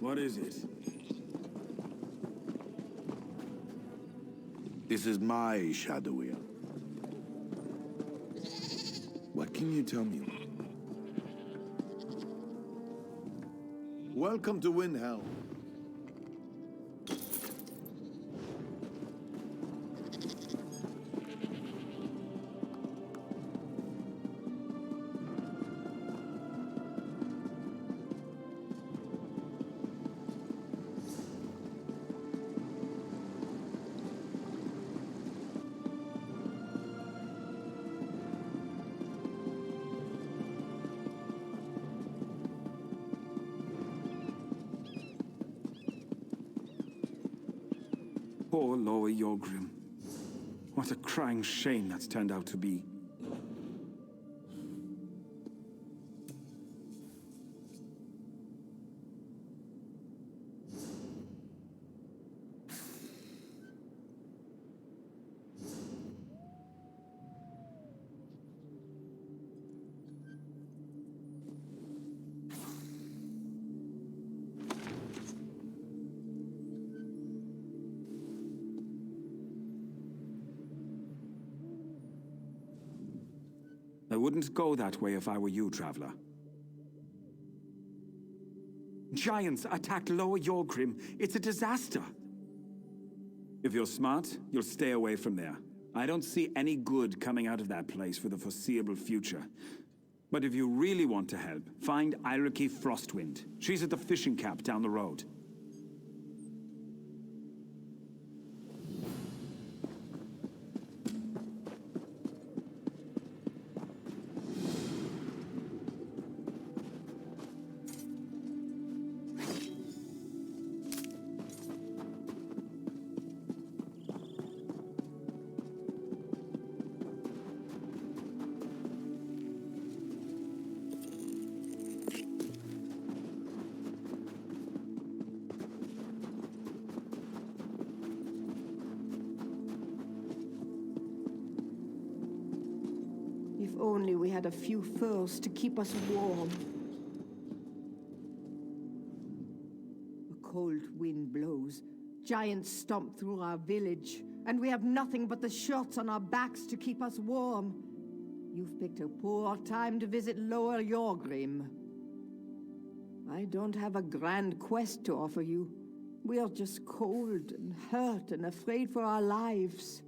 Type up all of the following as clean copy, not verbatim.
What is it? This is my shadow wheel. What can you tell me? Welcome to Windhelm. Poor Lower Yorgrim. What a crying shame that's turned out to be. I wouldn't go that way if I were you, traveler. Giants attacked Lower Yorgrim. It's a disaster. If you're smart, you'll stay away from there. I don't see any good coming out of that place for the foreseeable future. But if you really want to help, find Eiriki Frostwind. She's at the fishing camp down the road. If only we had a few furs to keep us warm. A cold wind blows. Giants stomp through our village, and we have nothing but the shirts on our backs to keep us warm. You've picked a poor time to visit Lower Yorgrim. I don't have a grand quest to offer you. We are just cold and hurt and afraid for our lives.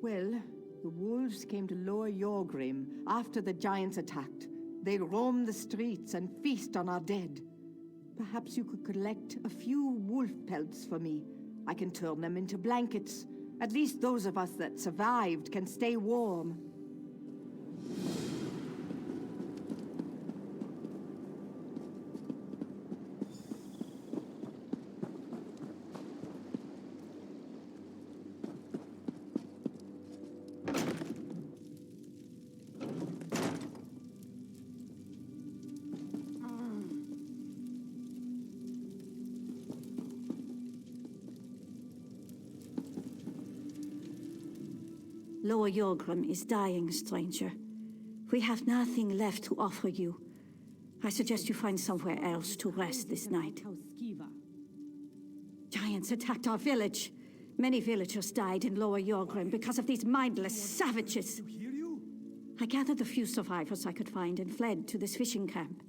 Well, the wolves came to Lower Yorgrim after the giants attacked. They roam the streets and feast on our dead. Perhaps you could collect a few wolf pelts for me. I can turn them into blankets. At least those of us that survived can stay warm. Lower Yorgrim is dying, stranger. We have nothing left to offer you. I suggest you find somewhere else to rest this night. Giants attacked our village. Many villagers died in Lower Yorgrim because of these mindless savages. I gathered the few survivors I could find and fled to this fishing camp.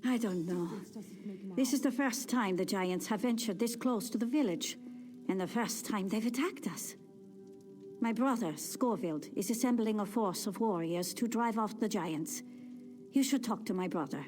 I don't know. This is the first time the giants have ventured this close to the village. And the first time they've attacked us. My brother, Scorvild, is assembling a force of warriors to drive off the giants. You should talk to my brother.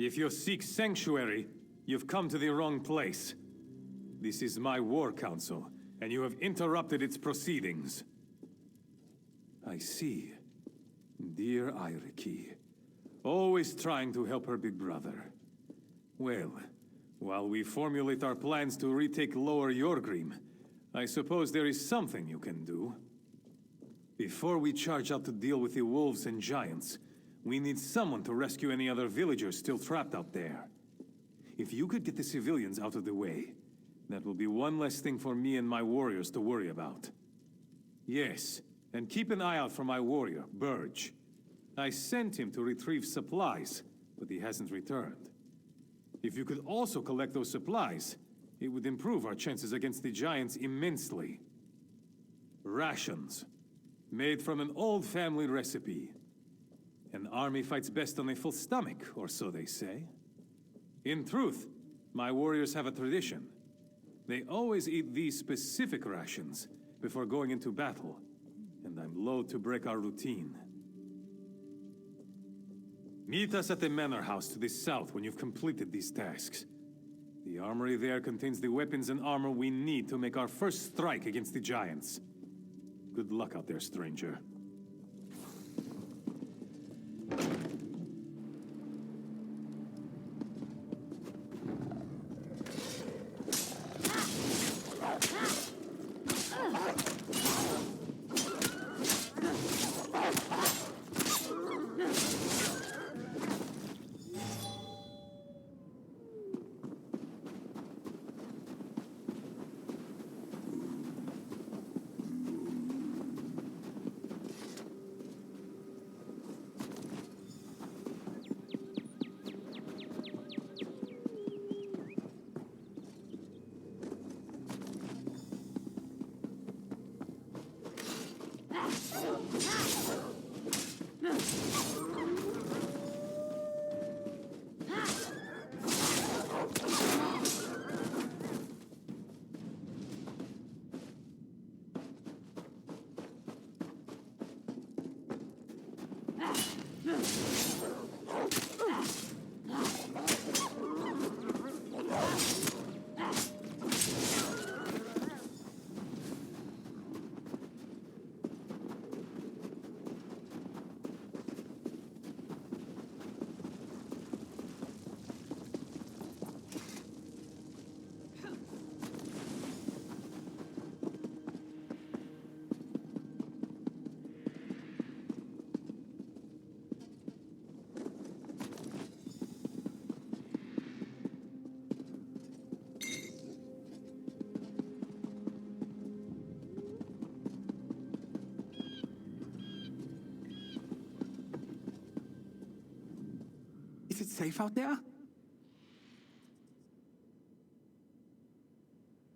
If you seek sanctuary, you've come to the wrong place. This is my war council, and you have interrupted its proceedings. I see. Dear Eiriki, always trying to help her big brother. Well, while we formulate our plans to retake Lower Jorgrim, I suppose there is something you can do. Before we charge out to deal with the wolves and giants, we need someone to rescue any other villagers still trapped out there. If you could get the civilians out of the way, that will be one less thing for me and my warriors to worry about. Yes, and keep an eye out for my warrior, Burge. I sent him to retrieve supplies, but he hasn't returned. If you could also collect those supplies, it would improve our chances against the giants immensely. Rations, made from an old family recipe. An army fights best on a full stomach, or so they say. In truth, my warriors have a tradition. They always eat these specific rations before going into battle, and I'm loath to break our routine. Meet us at the manor house to the south when you've completed these tasks. The armory there contains the weapons and armor we need to make our first strike against the giants. Good luck out there, stranger. Is it safe out there?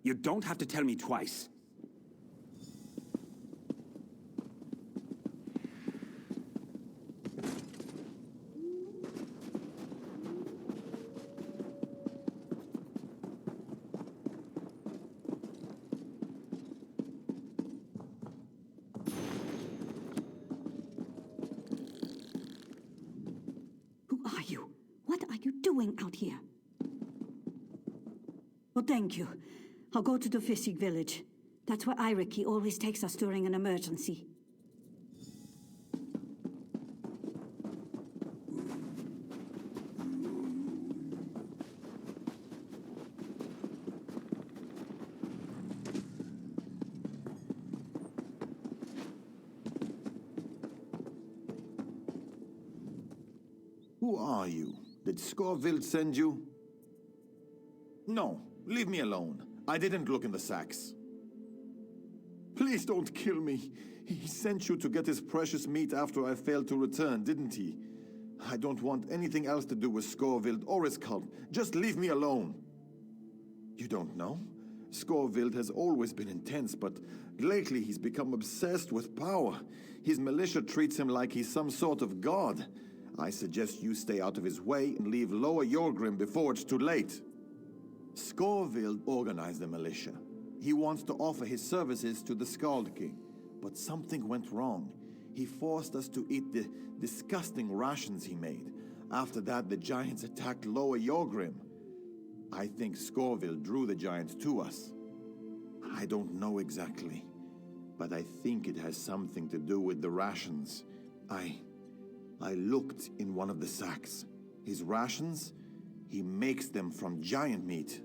You don't have to tell me twice. Who are you? What are you doing out here? Well, thank you. I'll go to the Fisig village. That's where Eiriki always takes us during an emergency. Who are you? Did Scorvild send you? No, leave me alone. I didn't look in the sacks. Please don't kill me. He sent you to get his precious meat after I failed to return, didn't he? I don't want anything else to do with Scorvild or his cult. Just leave me alone. You don't know? Scorvild has always been intense, but lately he's become obsessed with power. His militia treats him like he's some sort of god. I suggest you stay out of his way and leave Lower Jorgrim before it's too late. Scorvild organized the militia. He wants to offer his services to the Skald King, but something went wrong. He forced us to eat the disgusting rations he made. After that, the giants attacked Lower Yorgrim. I think Scoville drew the giants to us. I don't know exactly, but I think it has something to do with the rations. I looked in one of the sacks. His rations? He makes them from giant meat.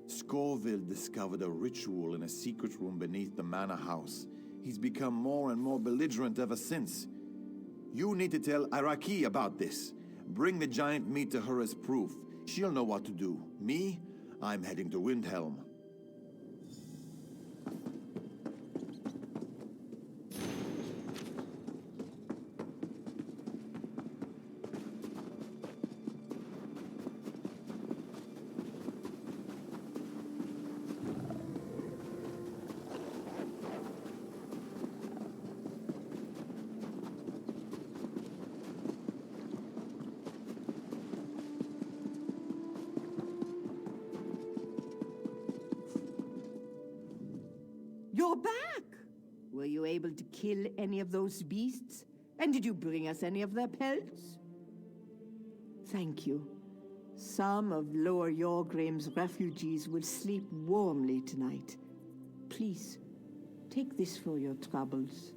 Scoville discovered a ritual in a secret room beneath the manor house. He's become more and more belligerent ever since. You need to tell Iraqi about this. Bring the giant meat to her as proof. She'll know what to do. Me? I'm heading to Windhelm. You're back! Were you able to kill any of those beasts? And did you bring us any of their pelts? Thank you. Some of Lower Yorgrim's refugees will sleep warmly tonight. Please, take this for your troubles.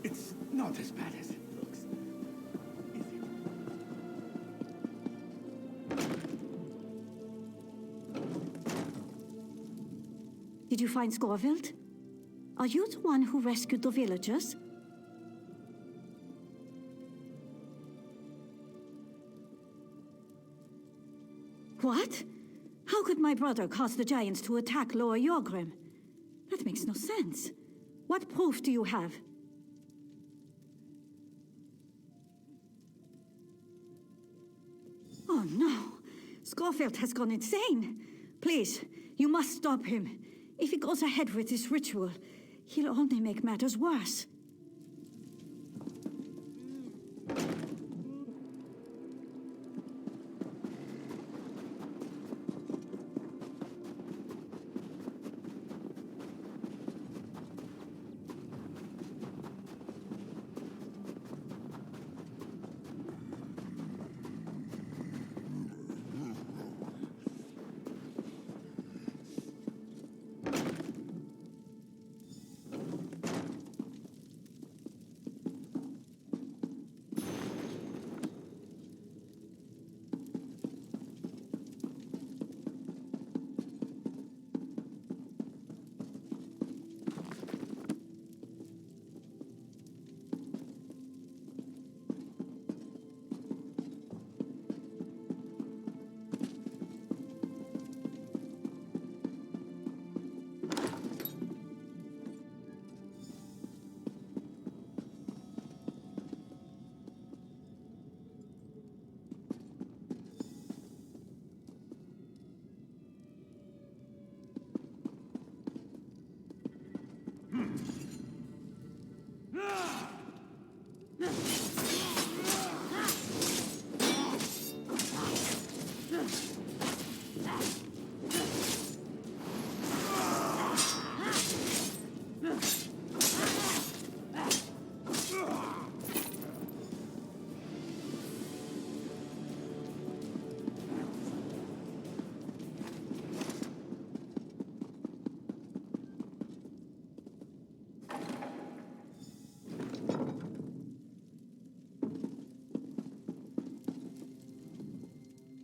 It's not as bad as it looks. Is it? Did you find Scoville? Are you the one who rescued the villagers? What? How could my brother cause the giants to attack Lower Yorgrim? That makes no sense. What proof do you have? Oh no! Scoville has gone insane! Please, you must stop him. If he goes ahead with this ritual, he'll only make matters worse.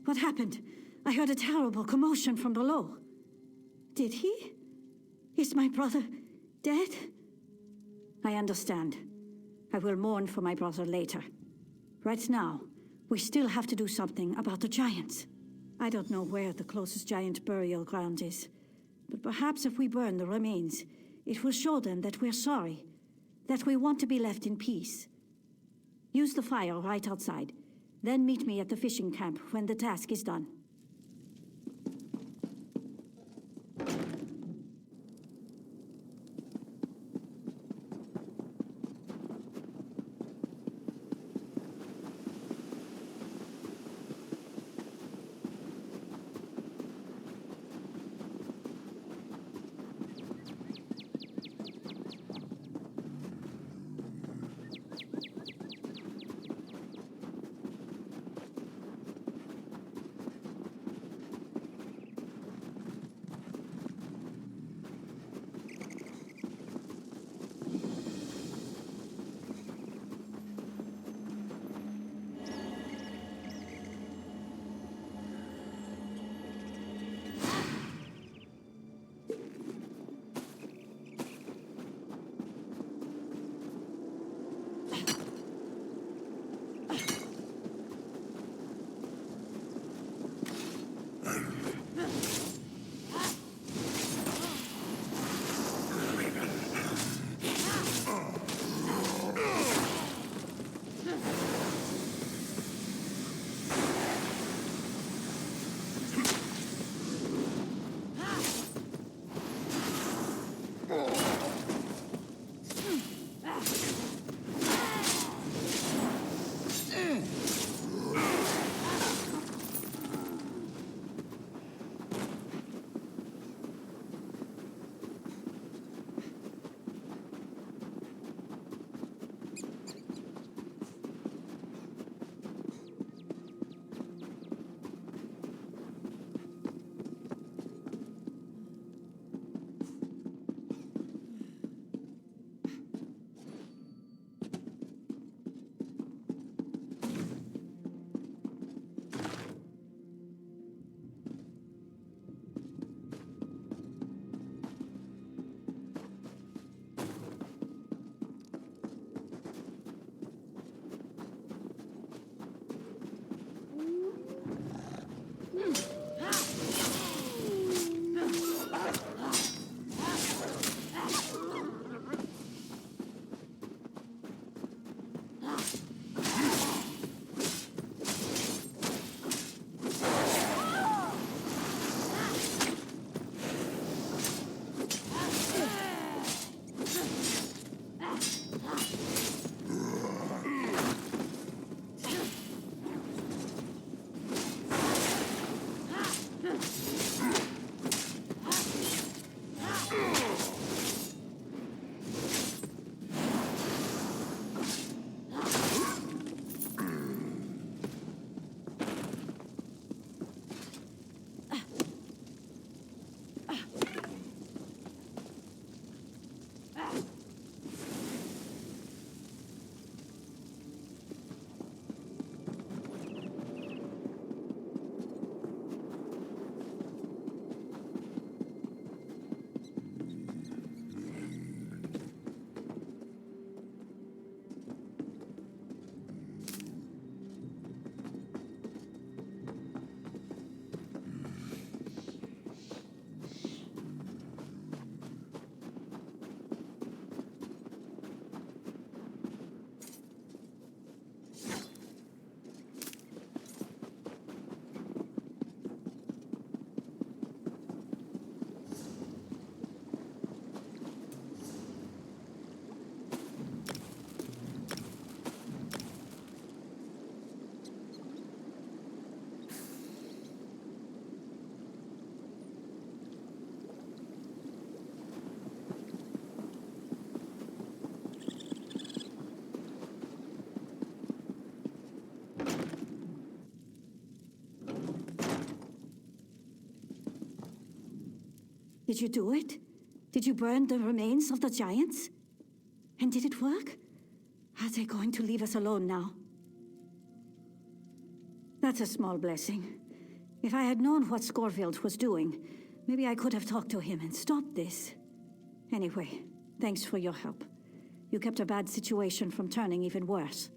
What happened? I heard a terrible commotion from below. Did he? Is my brother dead? I understand. I will mourn for my brother later. Right now, we still have to do something about the giants. I don't know where the closest giant burial ground is, but perhaps if we burn the remains, it will show them that we're sorry, that we want to be left in peace. Use the fire right outside. Then meet me at the fishing camp when the task is done. Did you do it? Did you burn the remains of the giants? And did it work? Are they going to leave us alone now? That's a small blessing. If I had known what Scorfield was doing, maybe I could have talked to him and stopped this. Anyway, thanks for your help. You kept a bad situation from turning even worse.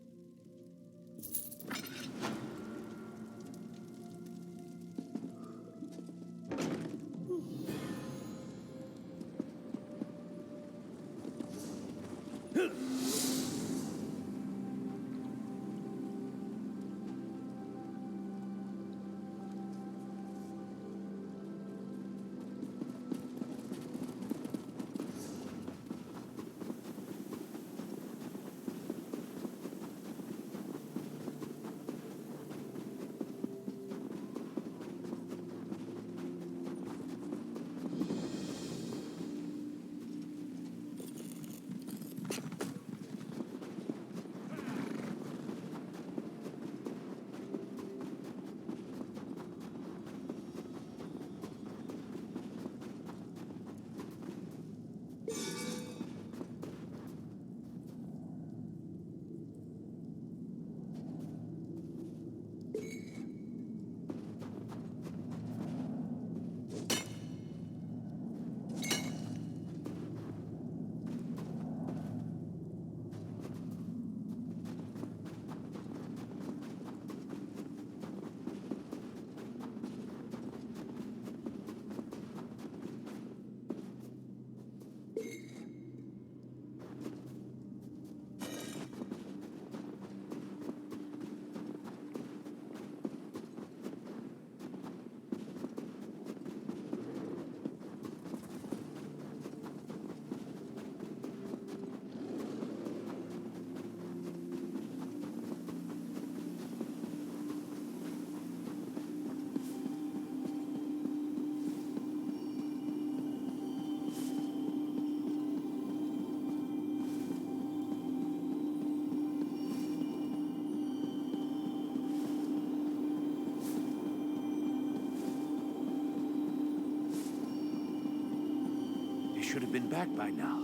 Should have been back by now.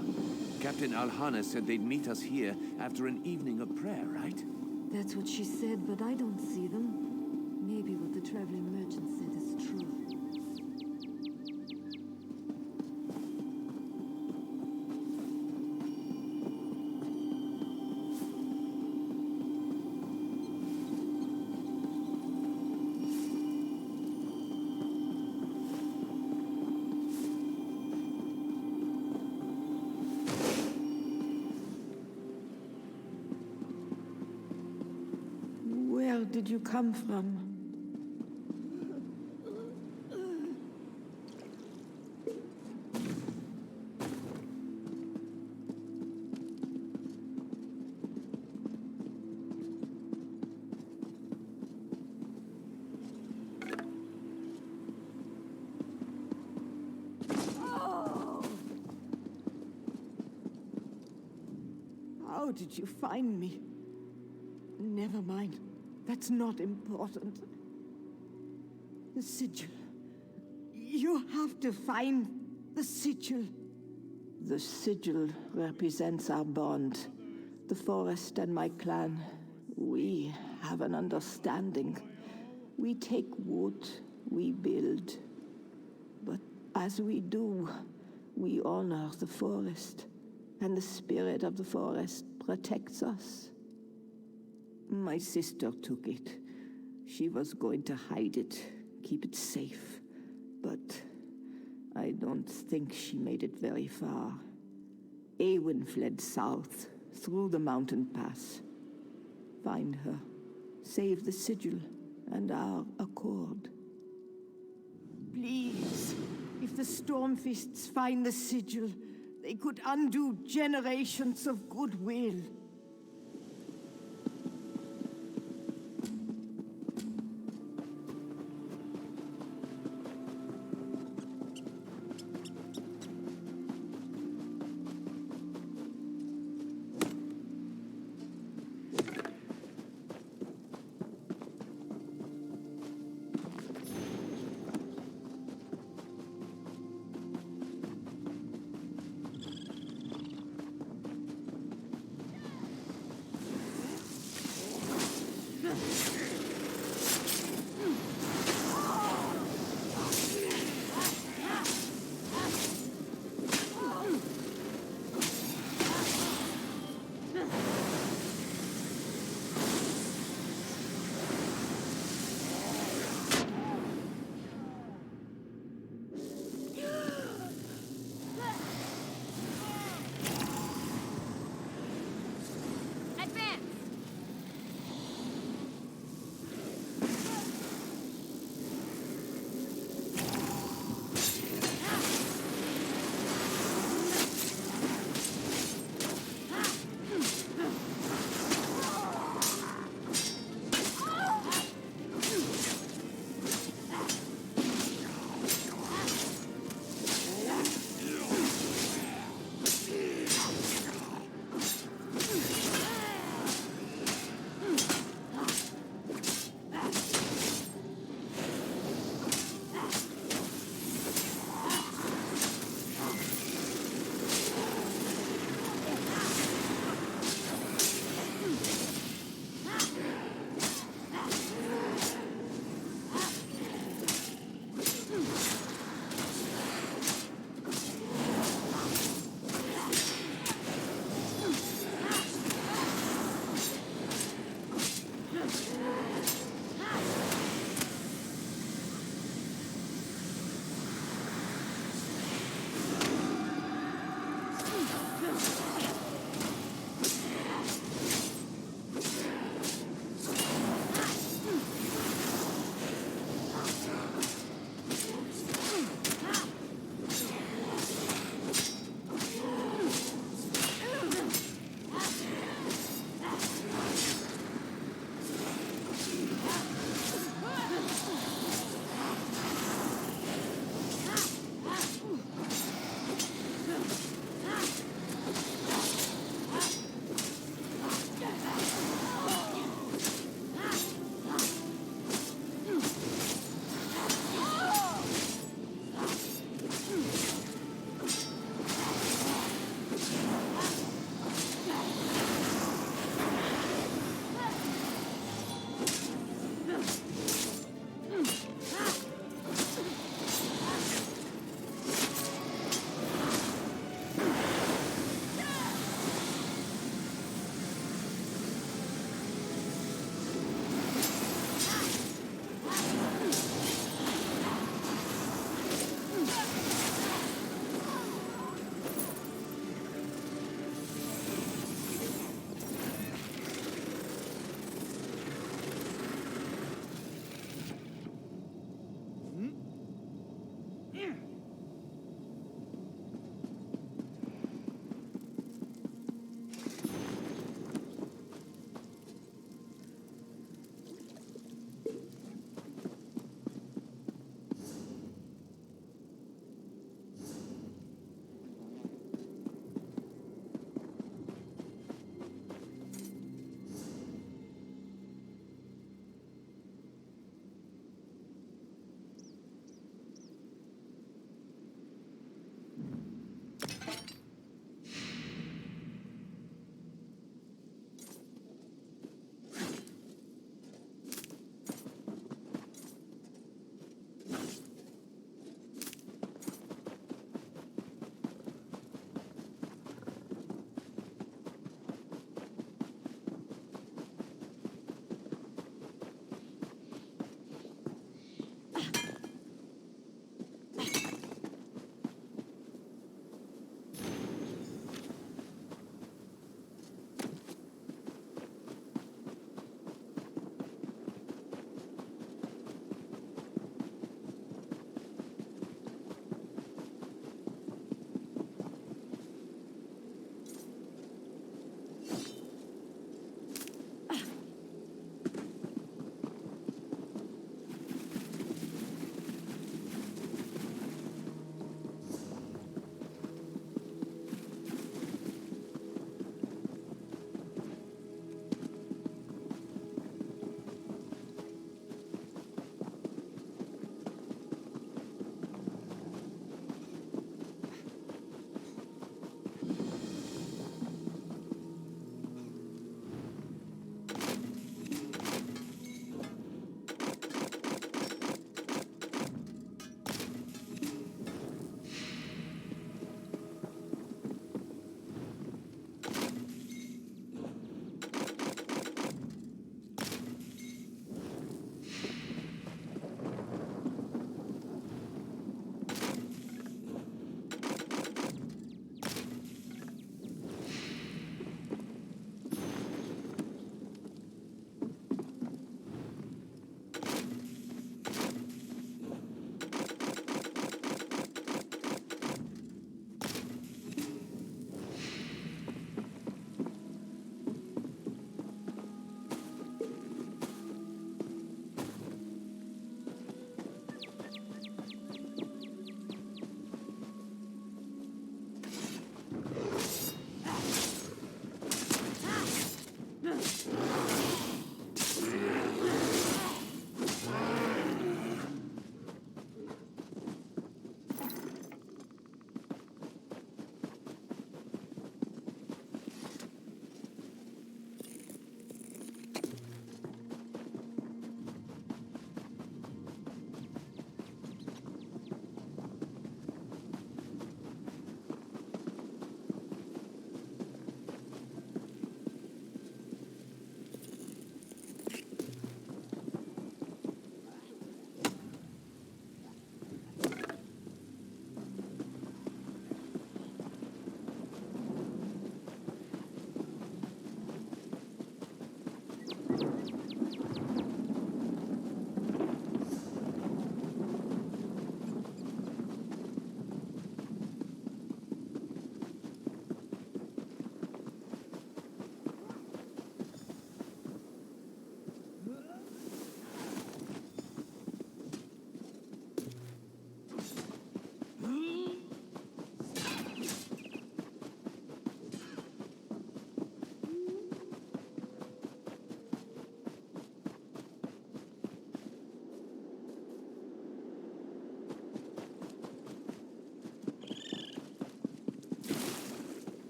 Captain Alhana said they'd meet us here after an evening of prayer, right? That's what she said, but I don't see them. Maybe what the traveling merchant said is true. Where did you come from? did you find me? Never mind. That's not important. The sigil. You have to find the sigil. The sigil represents our bond. The forest and my clan. We have an understanding. We take wood, we build. But as we do, we honor the forest. And the spirit of the forest protects us. My sister took it. She was going to hide it, keep it safe. But I don't think she made it very far. Eowyn fled south, through the mountain pass. Find her, save the sigil, and our accord. Please, if the Stormfists find the sigil, they could undo generations of goodwill.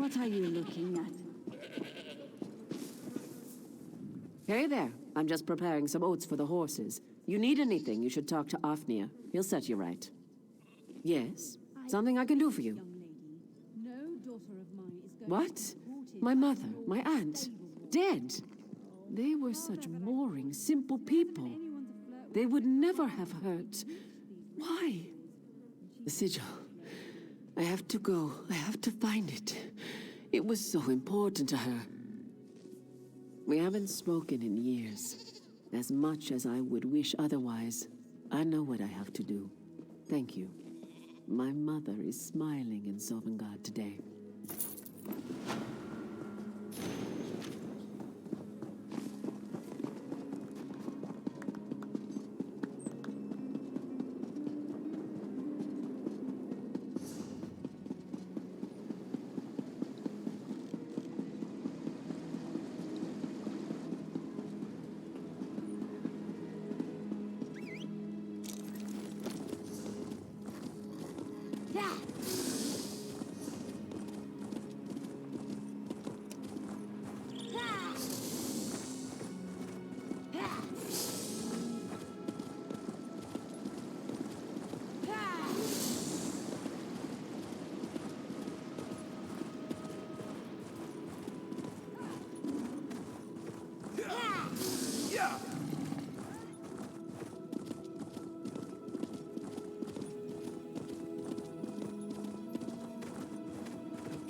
What are you looking at? Hey there. I'm just preparing some oats for the horses. You need anything, you should talk to Afnia. He'll set you right. Yes? Something I can do for you. What? My mother, my aunt, dead. They were such boring, simple people. They would never have hurt. Why? The sigil. I have to go. I have to find it. It was so important to her. We haven't spoken in years. As much as I would wish otherwise, I know what I have to do. Thank you. My mother is smiling in Sovngarde today.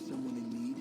Someone in need?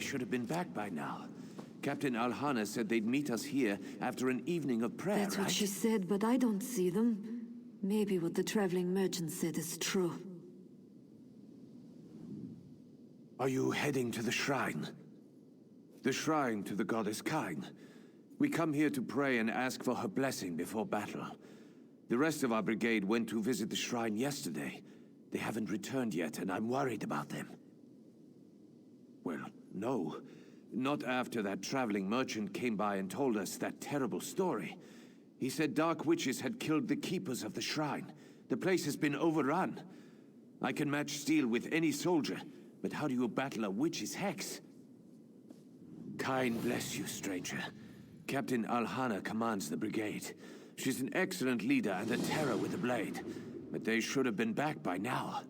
Should have been back by now. Captain Alhana said they'd meet us here after an evening of prayer, That's what right? she said, but I don't see them. Maybe what the traveling merchant said is true. Are you heading to the shrine? The shrine to the goddess Kain. We come here to pray and ask for her blessing before battle. The rest of our brigade went to visit the shrine yesterday. They haven't returned yet, and I'm worried about them. Well, no. Not after that traveling merchant came by and told us that terrible story. He said dark witches had killed the keepers of the shrine. The place has been overrun. I can match steel with any soldier, but how do you battle a witch's hex? Kain bless you, stranger. Captain Alhana commands the brigade. She's an excellent leader and a terror with a blade. But they should have been back by now.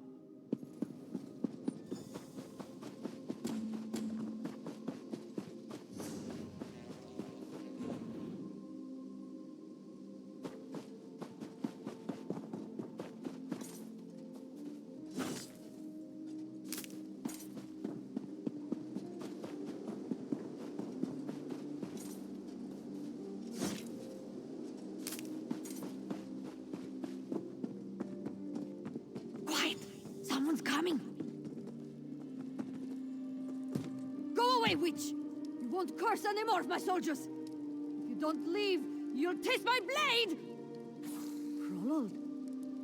Quiet! Someone's coming! Go away, witch! You won't curse anymore, my soldiers! If you don't leave, you'll taste my blade! Roland?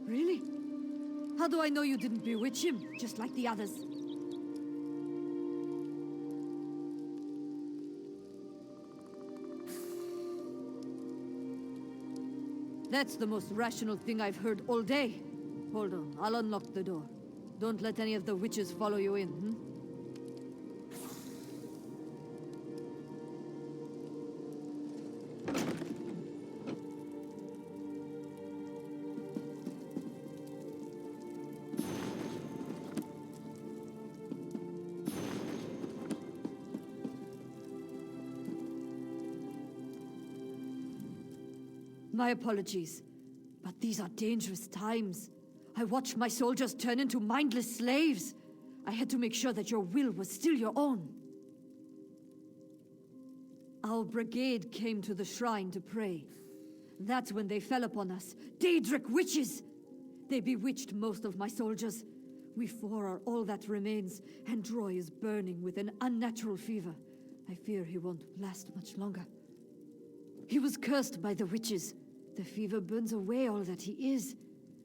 Really? How do I know you didn't bewitch him, just like the others? That's the most rational thing I've heard all day. Hold on, I'll unlock the door. Don't let any of the witches follow you in, hmm? My apologies, but these are dangerous times. I watched my soldiers turn into mindless slaves. I had to make sure that your will was still your own. Our brigade came to the shrine to pray. That's when they fell upon us. Daedric witches! They bewitched most of my soldiers. We four are all that remains, and Droy is burning with an unnatural fever. I fear he won't last much longer. He was cursed by the witches. The fever burns away all that he is.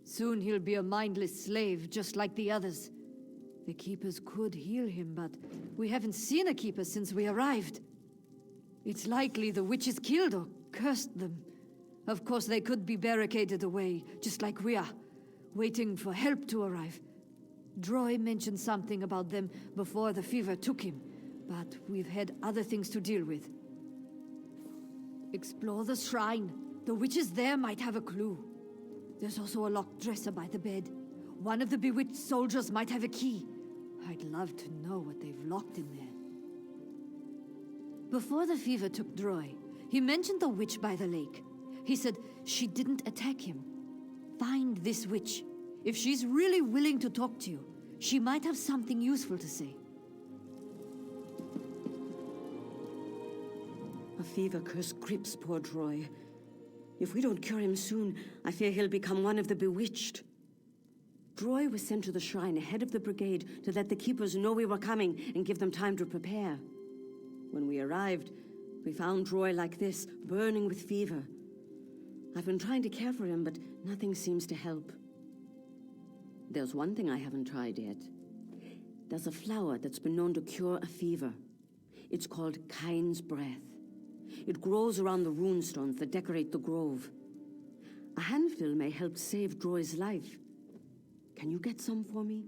Soon he'll be a mindless slave, just like the others. The Keepers could heal him, but we haven't seen a Keeper since we arrived. It's likely the witches killed or cursed them. Of course, they could be barricaded away, just like we are, waiting for help to arrive. Droy mentioned something about them before the fever took him, but we've had other things to deal with. Explore the shrine. The witches there might have a clue. There's also a locked dresser by the bed. One of the bewitched soldiers might have a key. I'd love to know what they've locked in there. Before the fever took Droy, he mentioned the witch by the lake. He said she didn't attack him. Find this witch. If she's really willing to talk to you, she might have something useful to say. A fever curse grips poor Droy. If we don't cure him soon, I fear he'll become one of the bewitched. Droy was sent to the shrine ahead of the brigade to let the Keepers know we were coming and give them time to prepare. When we arrived, we found Droy like this, burning with fever. I've been trying to care for him, but nothing seems to help. There's one thing I haven't tried yet. There's a flower that's been known to cure a fever. It's called Kind's Breath. It grows around the runestones that decorate the grove. A handful may help save Droy's life. Can you get some for me?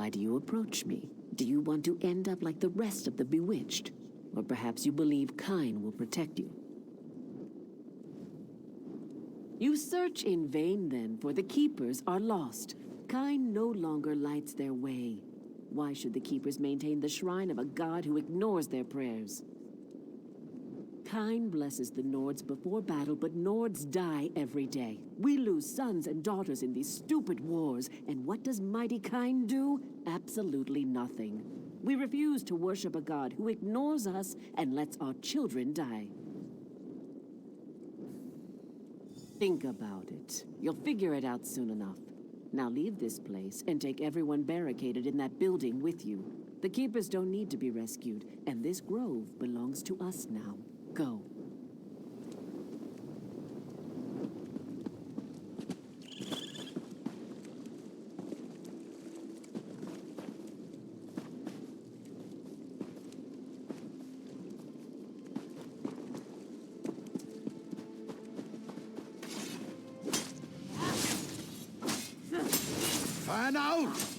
Why do you approach me? Do you want to end up like the rest of the bewitched? Or perhaps you believe Kine will protect you? You search in vain then, for the Keepers are lost. Kine no longer lights their way. Why should the Keepers maintain the shrine of a god who ignores their prayers? Kine blesses the Nords before battle, but Nords die every day. We lose sons and daughters in these stupid wars, and what does mighty Kine do? Absolutely nothing. We refuse to worship a god who ignores us and lets our children die. Think about it. You'll figure it out soon enough. Now leave this place and take everyone barricaded in that building with you. The Keepers don't need to be rescued, and this grove belongs to us now. Go. Fan out!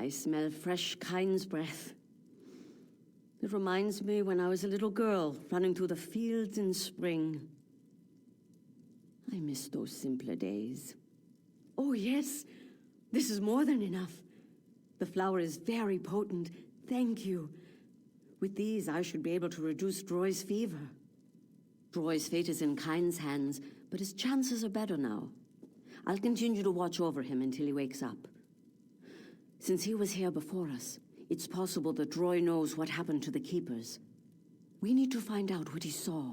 I smell fresh Kine's breath. It reminds me when I was a little girl, running through the fields in spring. I miss those simpler days. Oh, yes. This is more than enough. The flower is very potent. Thank you. With these, I should be able to reduce Droy's fever. Droy's fate is in Kine's hands, but his chances are better now. I'll continue to watch over him until he wakes up. Since he was here before us, it's possible that Droy knows what happened to the Keepers. We need to find out what he saw.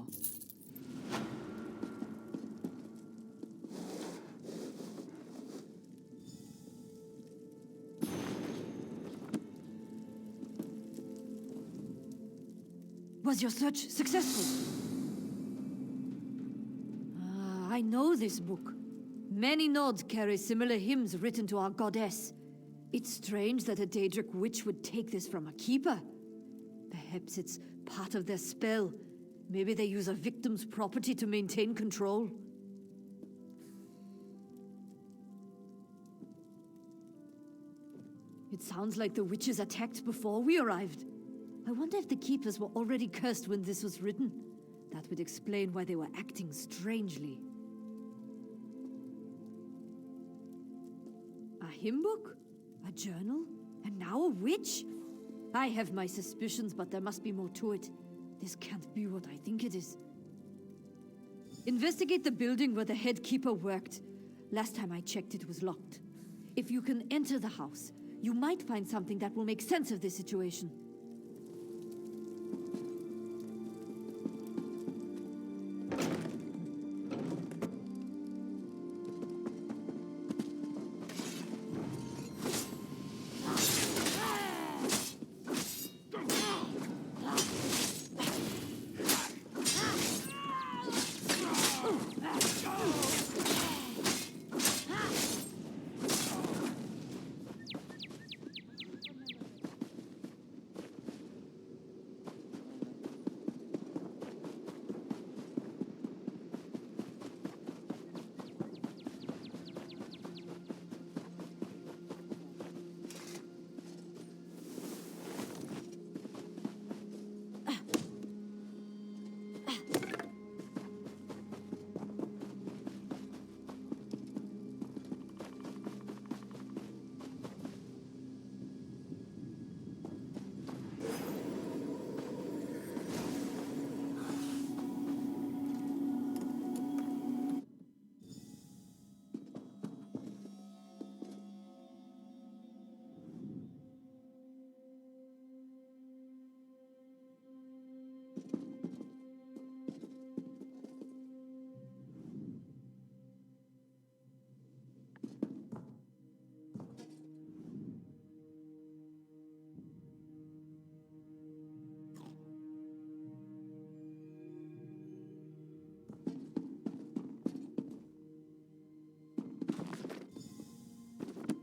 Was your search successful? I know this book. Many nodes carry similar hymns written to our goddess. It's strange that a Daedric witch would take this from a keeper. Perhaps it's part of their spell. Maybe they use a victim's property to maintain control. It sounds like the witches attacked before we arrived. I wonder if the keepers were already cursed when this was written. That would explain why they were acting strangely. A hymn book? A journal? And now a witch? I have my suspicions, but there must be more to it. This can't be what I think it is. Investigate the building where the head keeper worked. Last time I checked, it was locked. If you can enter the house, you might find something that will make sense of this situation.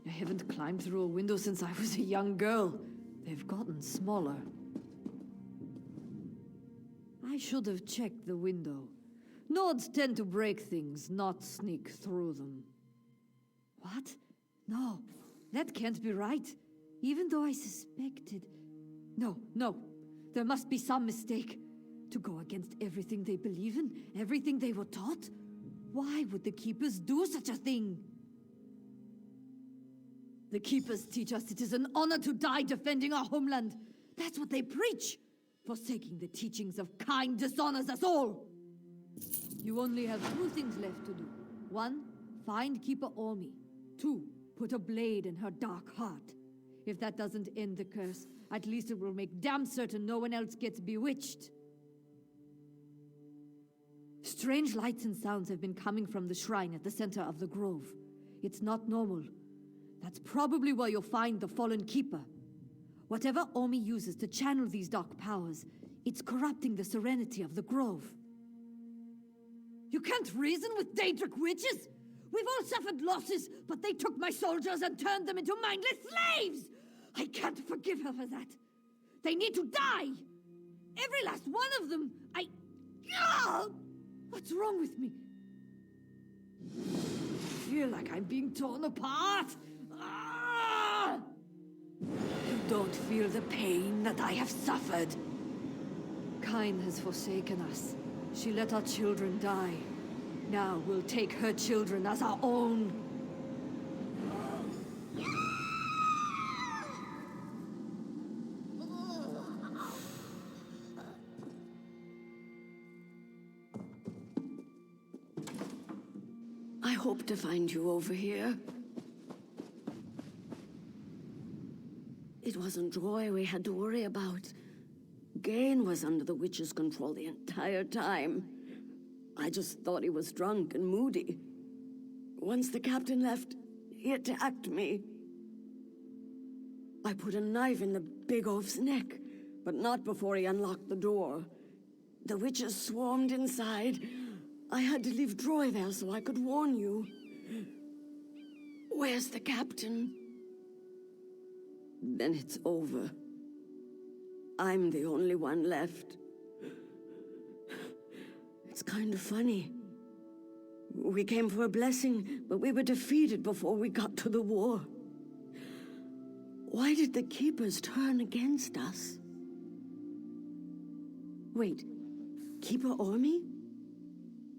I haven't climbed through a window since I was a young girl. They've gotten smaller. I should have checked the window. Nords tend to break things, not sneak through them. What? No, that can't be right. Even though I suspected... No. There must be some mistake. To go against everything they believe in, everything they were taught? Why would the Keepers do such a thing? The Keepers teach us it is an honor to die defending our homeland. That's what they preach. Forsaking the teachings of kind dishonors us all. You only have two things left to do. One, find Keeper Ormi. Two, put a blade in her dark heart. If that doesn't end the curse, at least it will make damn certain no one else gets bewitched. Strange lights and sounds have been coming from the shrine at the center of the grove. It's not normal. That's probably where you'll find the fallen Keeper. Whatever Ormi uses to channel these dark powers, it's corrupting the serenity of the grove. You can't reason with Daedric witches! We've all suffered losses, but they took my soldiers and turned them into mindless slaves! I can't forgive her for that. They need to die! Every last one of them! What's wrong with me? I feel like I'm being torn apart! You don't feel the pain that I have suffered. Kain has forsaken us. She let our children die. Now we'll take her children as our own. I hope to find you over here. It wasn't Roy we had to worry about. Gain was under the witch's control the entire time. I just thought he was drunk and moody. Once the captain left, he attacked me. I put a knife in the big oaf's neck, but not before he unlocked the door. The witches swarmed inside. I had to leave Troy there so I could warn you. Where's the captain? Then it's over. I'm the only one left. It's kind of funny. We came for a blessing, but we were defeated before we got to the war. Why did the Keepers turn against us? Wait, Keeper Ormy?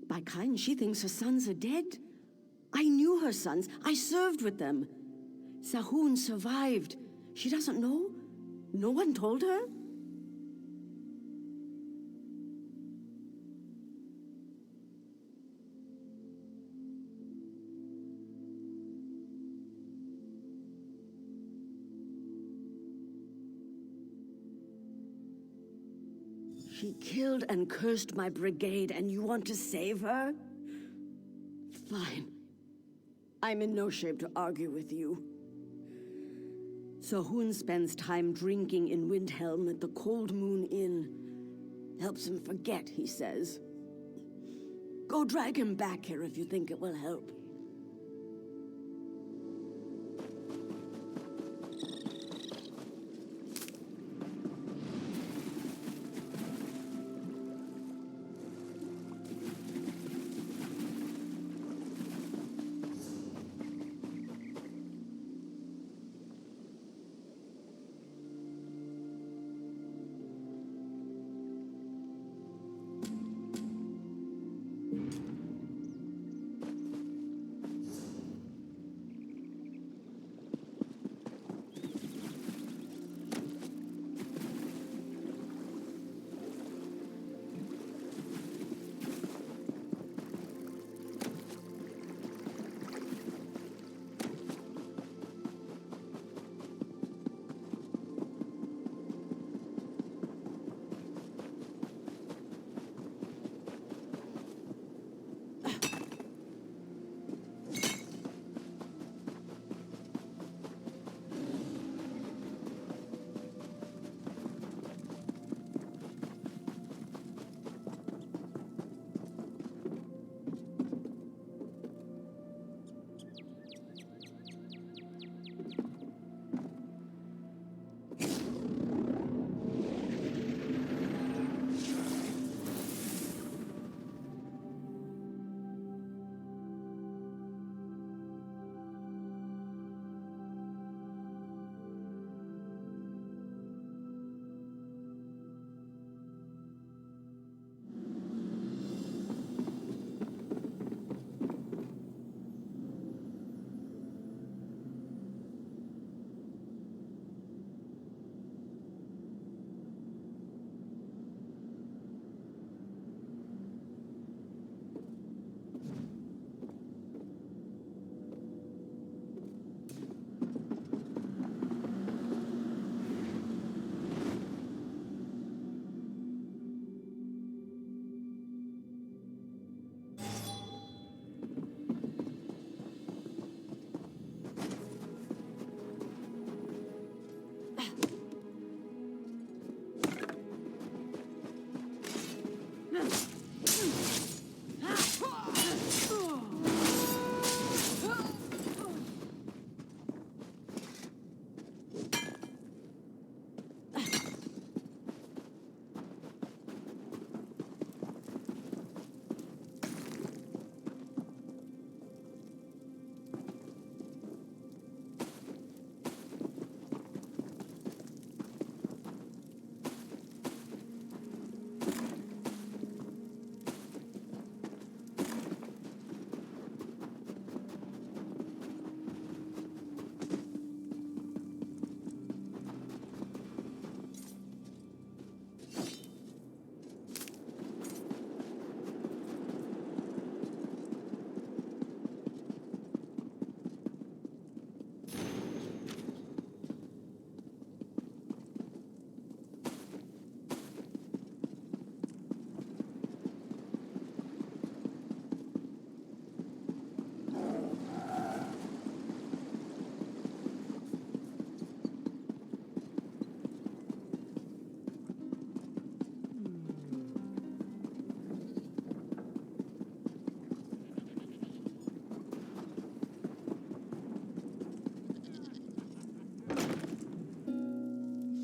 By kind, she thinks her sons are dead. I knew her sons. I served with them. Sahun survived. She doesn't know? No one told her? She killed and cursed my brigade, and you want to save her? Fine. I'm in no shape to argue with you. Sahun spends time drinking in Windhelm at the Cold Moon Inn. Helps him forget, he says. Go drag him back here if you think it will help.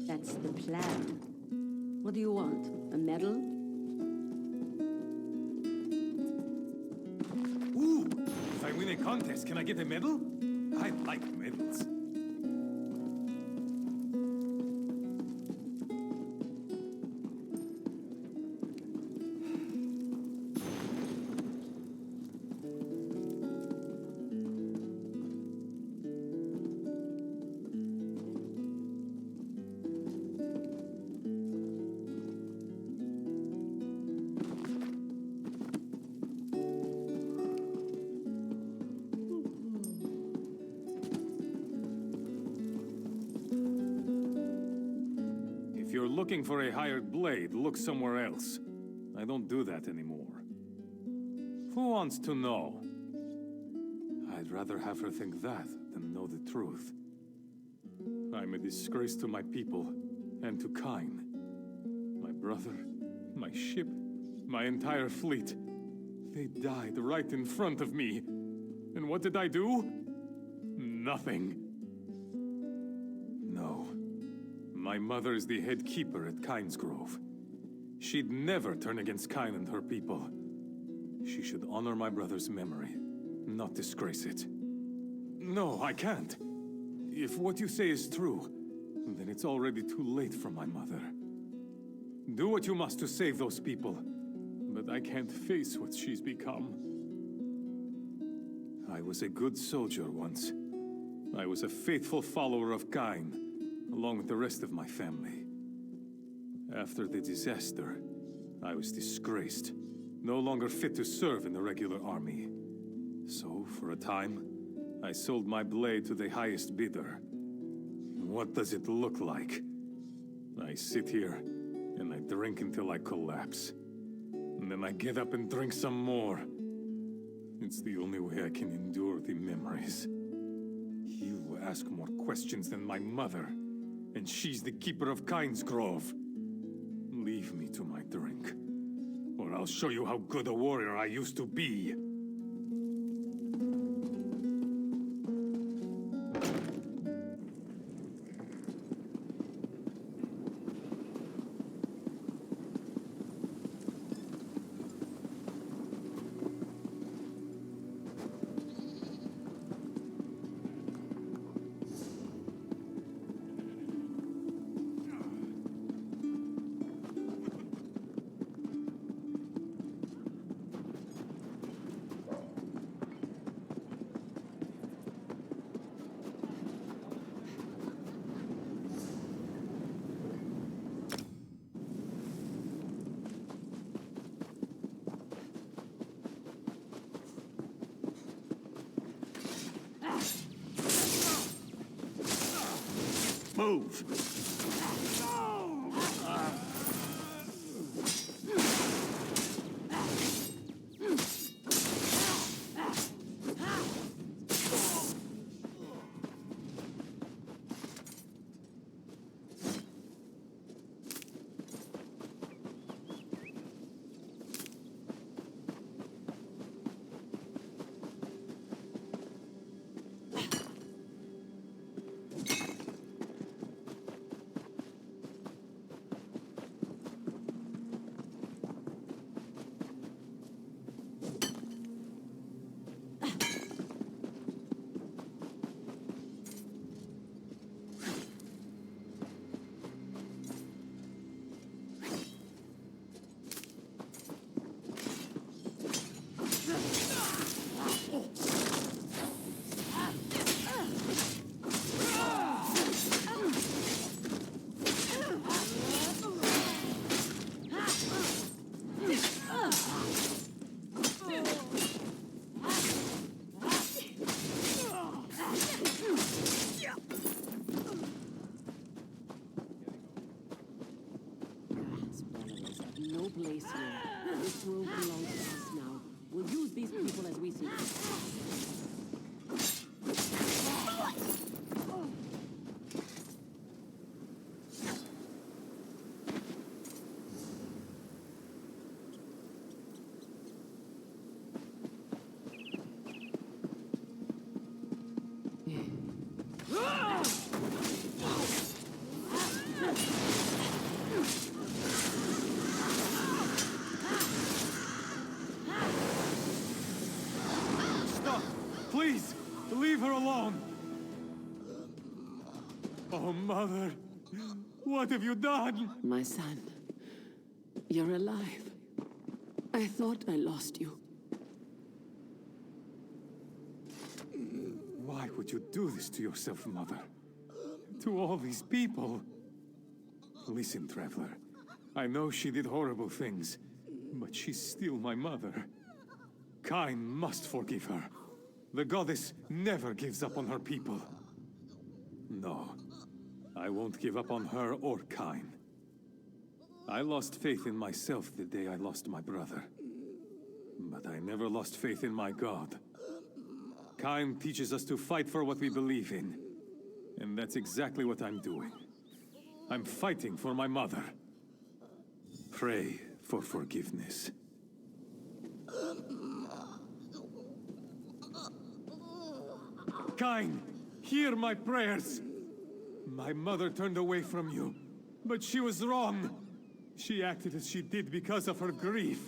That's the plan. What do you want? A medal? a contest. Can I get a medal? I like medals. If you're looking for a hired blade, look somewhere else. I don't do that anymore. Who wants to know? I'd rather have her think that than know the truth. I'm a disgrace to my people and to Kain. My brother, my ship, my entire fleet. They died right in front of me. And what did I do? Nothing. No. My mother is the head keeper at Kain's Grove. She'd never turn against Kain and her people. She should honor my brother's memory, not disgrace it. No, I can't. If what you say is true, then it's already too late for my mother. Do what you must to save those people, but I can't face what she's become. I was a good soldier once. I was a faithful follower of Kain, along with the rest of my family. After the disaster, I was disgraced, no longer fit to serve in the regular army. So, for a time, I sold my blade to the highest bidder. What does it look like? I sit here, and I drink until I collapse. And then I get up and drink some more. It's the only way I can endure the memories. You ask more questions than my mother, and she's the keeper of Kain's Grove. Leave me to my drink, or I'll show you how good a warrior I used to be. Move! No place here. This world belongs to us now. We'll use these people as we see fit. her alone! Oh, Mother, what have you done? My son, you're alive. I thought I lost you. Why would you do this to yourself, Mother? To all these people? Listen, Traveler. I know she did horrible things, but she's still my mother. Kain must forgive her. The goddess never gives up on her people. No, I won't give up on her or Kain. I lost faith in myself the day I lost my brother. But I never lost faith in my god. Kain teaches us to fight for what we believe in. And that's exactly what I'm doing. I'm fighting for my mother. Pray for forgiveness. Kain, hear my prayers! My mother turned away from you, but she was wrong. She acted as she did because of her grief.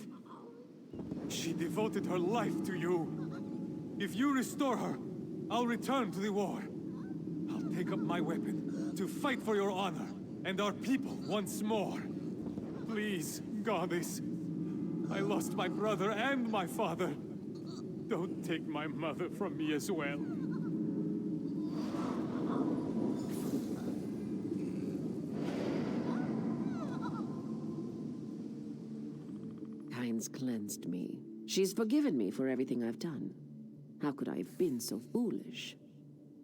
She devoted her life to you. If you restore her, I'll return to the war. I'll take up my weapon to fight for your honor and our people once more. Please, Goddess. I lost my brother and my father. Don't take my mother from me as well. Kain's cleansed me. She's forgiven me for everything I've done. How could I have been so foolish?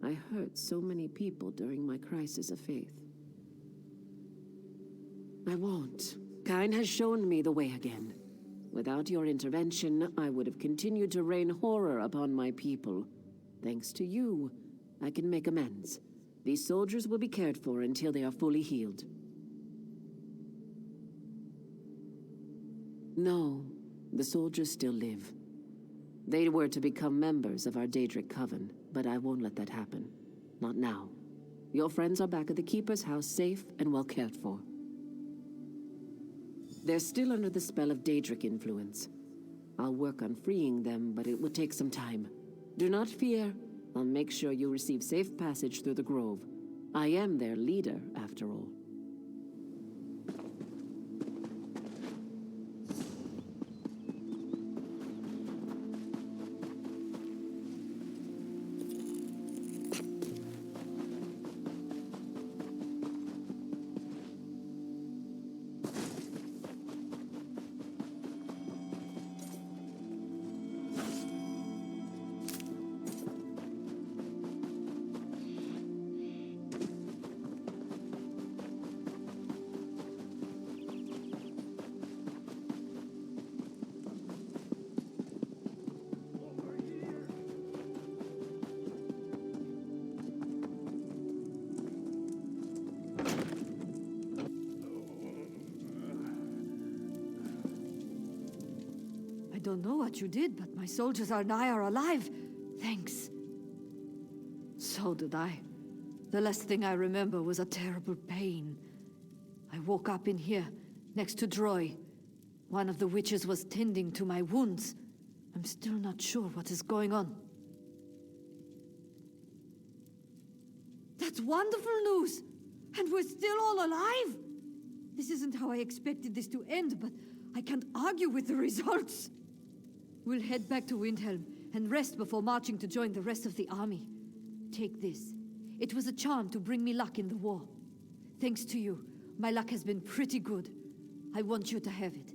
I hurt so many people during my crisis of faith. I won't. Kain has shown me the way again. Without your intervention, I would have continued to rain horror upon my people. Thanks to you, I can make amends. These soldiers will be cared for until they are fully healed. No, the soldiers still live. They were to become members of our Daedric coven, but I won't let that happen. Not now. Your friends are back at the Keeper's house, safe and well cared for. They're still under the spell of Daedric influence. I'll work on freeing them, but it will take some time. Do not fear. I'll make sure you receive safe passage through the grove. I am their leader, after all. I don't know what you did, but my soldiers are alive. Thanks. So did I. The last thing I remember was a terrible pain. I woke up in here, next to Droy. One of the witches was tending to my wounds. I'm still not sure what is going on. That's wonderful news! And we're still all alive! This isn't how I expected this to end, but I can't argue with the results. We'll head back to Windhelm and rest before marching to join the rest of the army. Take this. It was a charm to bring me luck in the war. Thanks to you, my luck has been pretty good. I want you to have it.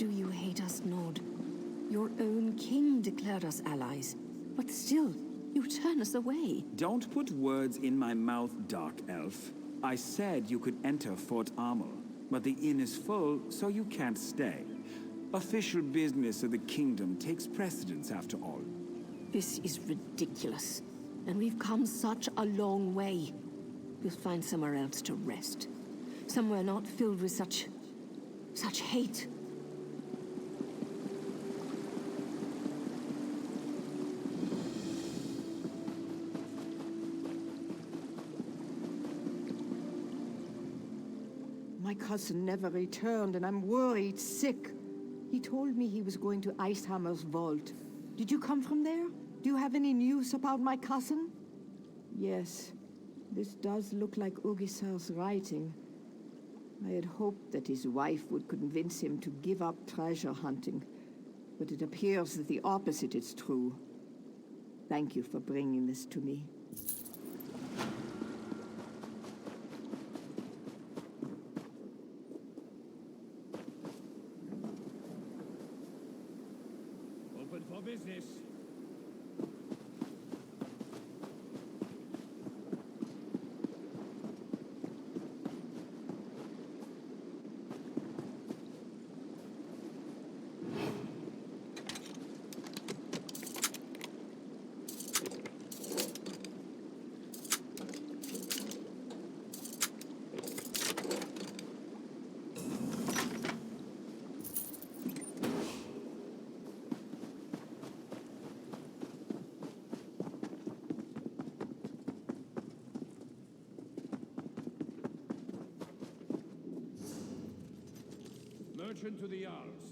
do you hate us, Nord? Your own king declared us allies, but still, you turn us away. Don't put words in my mouth, Dark Elf. I said you could enter Fort Armel, but the inn is full, so you can't stay. Official business of the kingdom takes precedence after all. This is ridiculous, and we've come such a long way. We'll find somewhere else to rest. Somewhere not filled with such hate. My cousin never returned, and I'm worried sick. He told me he was going to Icehammer's vault. Did you come from there? Do you have any news about my cousin? Yes, this does look like Ugisar's writing. I had hoped that his wife would convince him to give up treasure hunting, but it appears that the opposite is true. Thank you for bringing this to me. Open for business. Merchant to the Jarls.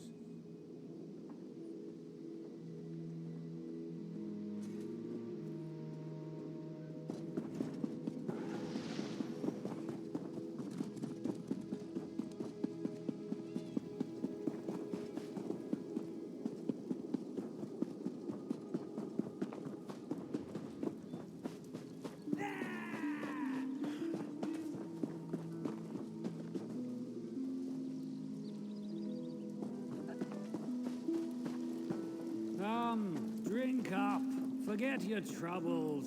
Come, drink up. Forget your troubles.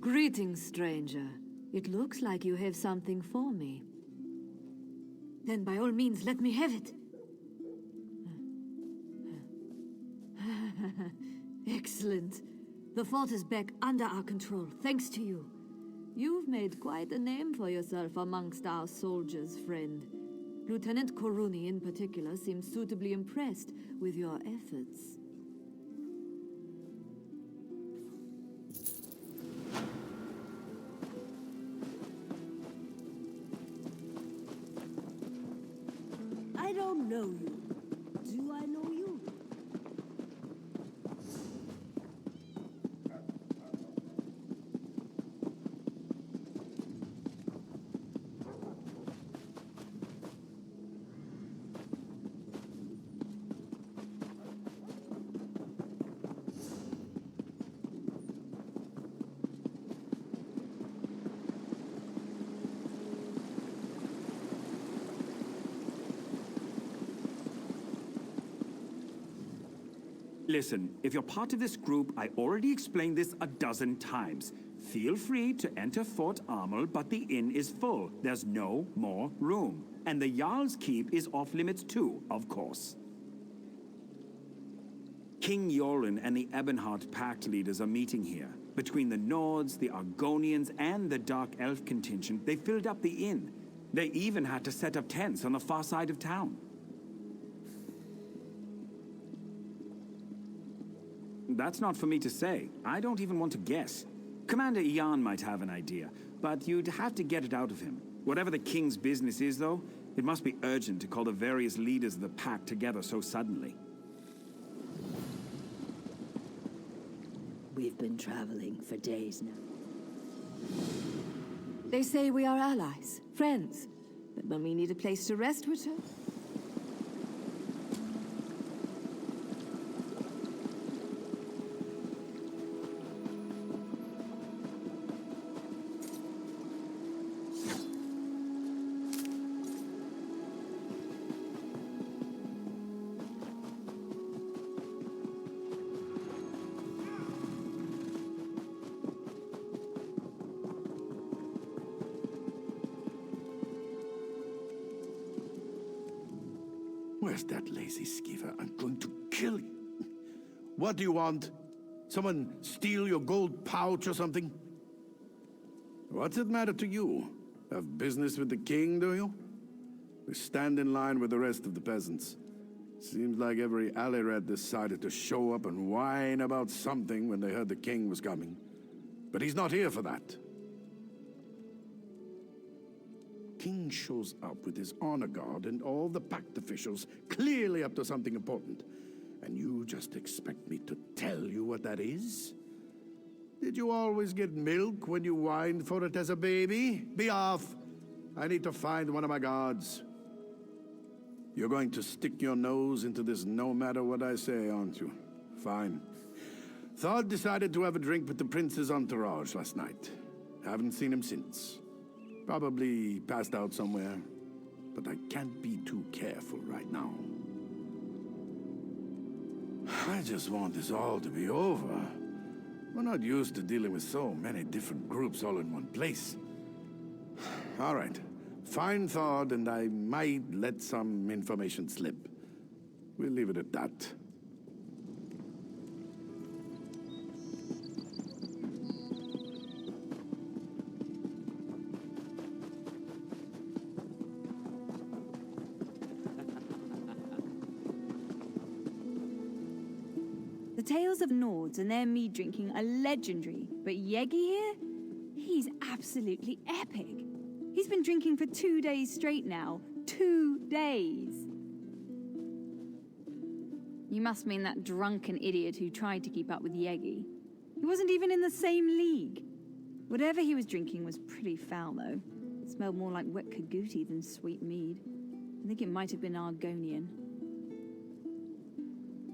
Greetings, stranger. It looks like you have something for me. Then by all means, let me have it. Excellent. The fort is back under our control, thanks to you. You've made quite a name for yourself amongst our soldiers, friend. Lieutenant Koruni in particular seems suitably impressed with your efforts. I don't know you. Do I know you? Listen, if you're part of this group, I already explained this a dozen times. Feel free to enter Fort Armel, but the inn is full. There's no more room. And the Jarl's Keep is off limits too, of course. King Yorin and the Ebonheart Pact leaders are meeting here. Between the Nords, the Argonians, and the Dark Elf contingent, they filled up the inn. They even had to set up tents on the far side of town. That's not for me to say. I don't even want to guess. Commander Ian might have an idea, but you'd have to get it out of him. Whatever the king's business is, though, it must be urgent to call the various leaders of the pack together so suddenly. We've been traveling for days now. They say we are allies, friends. But when we need a place to rest, return. Where's that lazy skeever? I'm going to kill you. What do you want? Someone steal your gold pouch or something? What's it matter to you? Have business with the king, do you? We stand in line with the rest of the peasants. Seems like every alley rat decided to show up and whine about something when they heard the king was coming. But he's not here for that. King shows up with his honor guard and all the pact officials clearly up to something important. And you just expect me to tell you what that is? Did you always get milk when you whined for it as a baby? Be off! I need to find one of my guards. You're going to stick your nose into this no matter what I say, aren't you? Fine. Thod decided to have a drink with the prince's entourage last night. Haven't seen him since. Probably passed out somewhere. But I can't be too careful right now. I just want this all to be over. We're not used to dealing with so many different groups all in one place. All right. Find Thod, and I might let some information slip. We'll leave it at that. The tales of Nords and their mead drinking are legendary, but Yegi here? He's absolutely epic. He's been drinking for 2 days straight now. 2 days! You must mean that drunken idiot who tried to keep up with Yegi. He wasn't even in the same league. Whatever he was drinking was pretty foul, though. It smelled more like wet Kaguti than sweet mead. I think it might have been Argonian.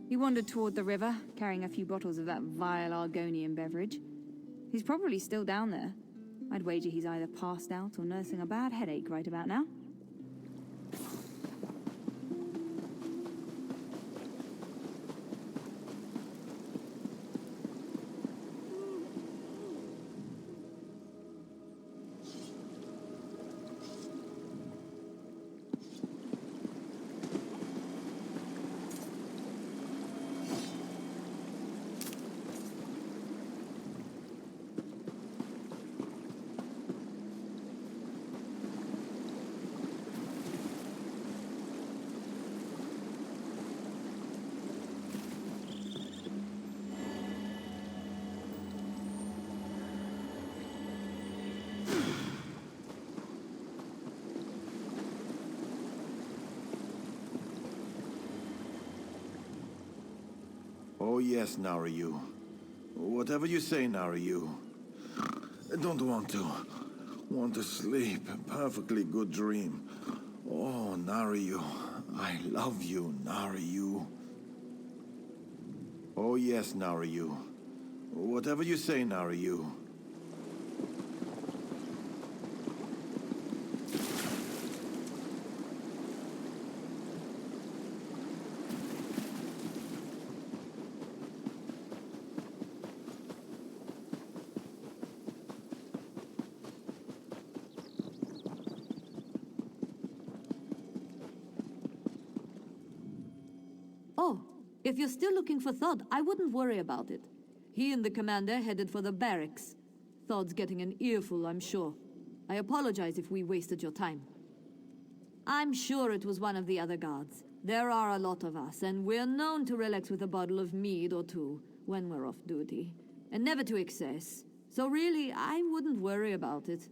He wandered toward the river, carrying a few bottles of that vile Argonian beverage. He's probably still down there. I'd wager he's either passed out or nursing a bad headache right about now. Oh yes, Narayu. Whatever you say, Narayu. I don't want to. Want to sleep. A perfectly good dream. Oh, Narayu. I love you, Narayu. Oh yes, Narayu. Whatever you say, Narayu. Oh, if you're still looking for Thod, I wouldn't worry about it. He and the commander headed for the barracks. Thod's getting an earful, I'm sure. I apologize if we wasted your time. I'm sure it was one of the other guards. There are a lot of us, and we're known to relax with a bottle of mead or two when we're off duty. And never to excess. So really, I wouldn't worry about it.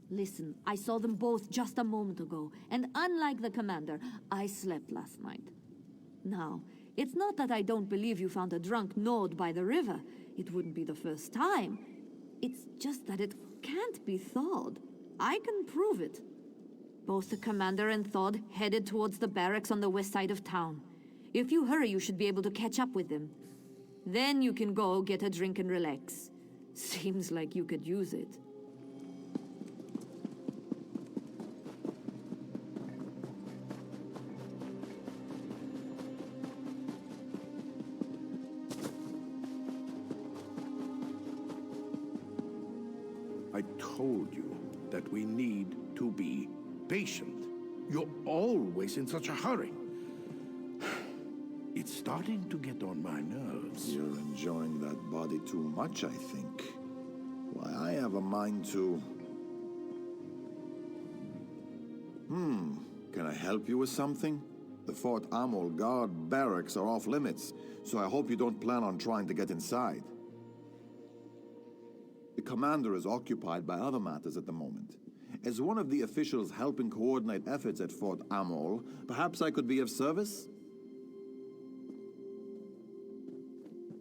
Listen, I saw them both just a moment ago, and unlike the commander, I slept last night. Now, it's not that I don't believe you found a drunk Nord by the river. It wouldn't be the first time. It's just that it can't be thawed. I can prove it. Both the commander and Thod headed towards the barracks on the west side of town. If you hurry, you should be able to catch up with them. Then you can go get a drink and relax. Seems like you could use it. I told you that we need to be patient. You're always in such a hurry. It's starting to get on my nerves. You're enjoying that body too much, I think. Why, I have a mind to... Can I help you with something? The Fort Amol guard barracks are off limits, so I hope you don't plan on trying to get inside. The commander is occupied by other matters at the moment. As one of the officials helping coordinate efforts at Fort Amol, perhaps I could be of service?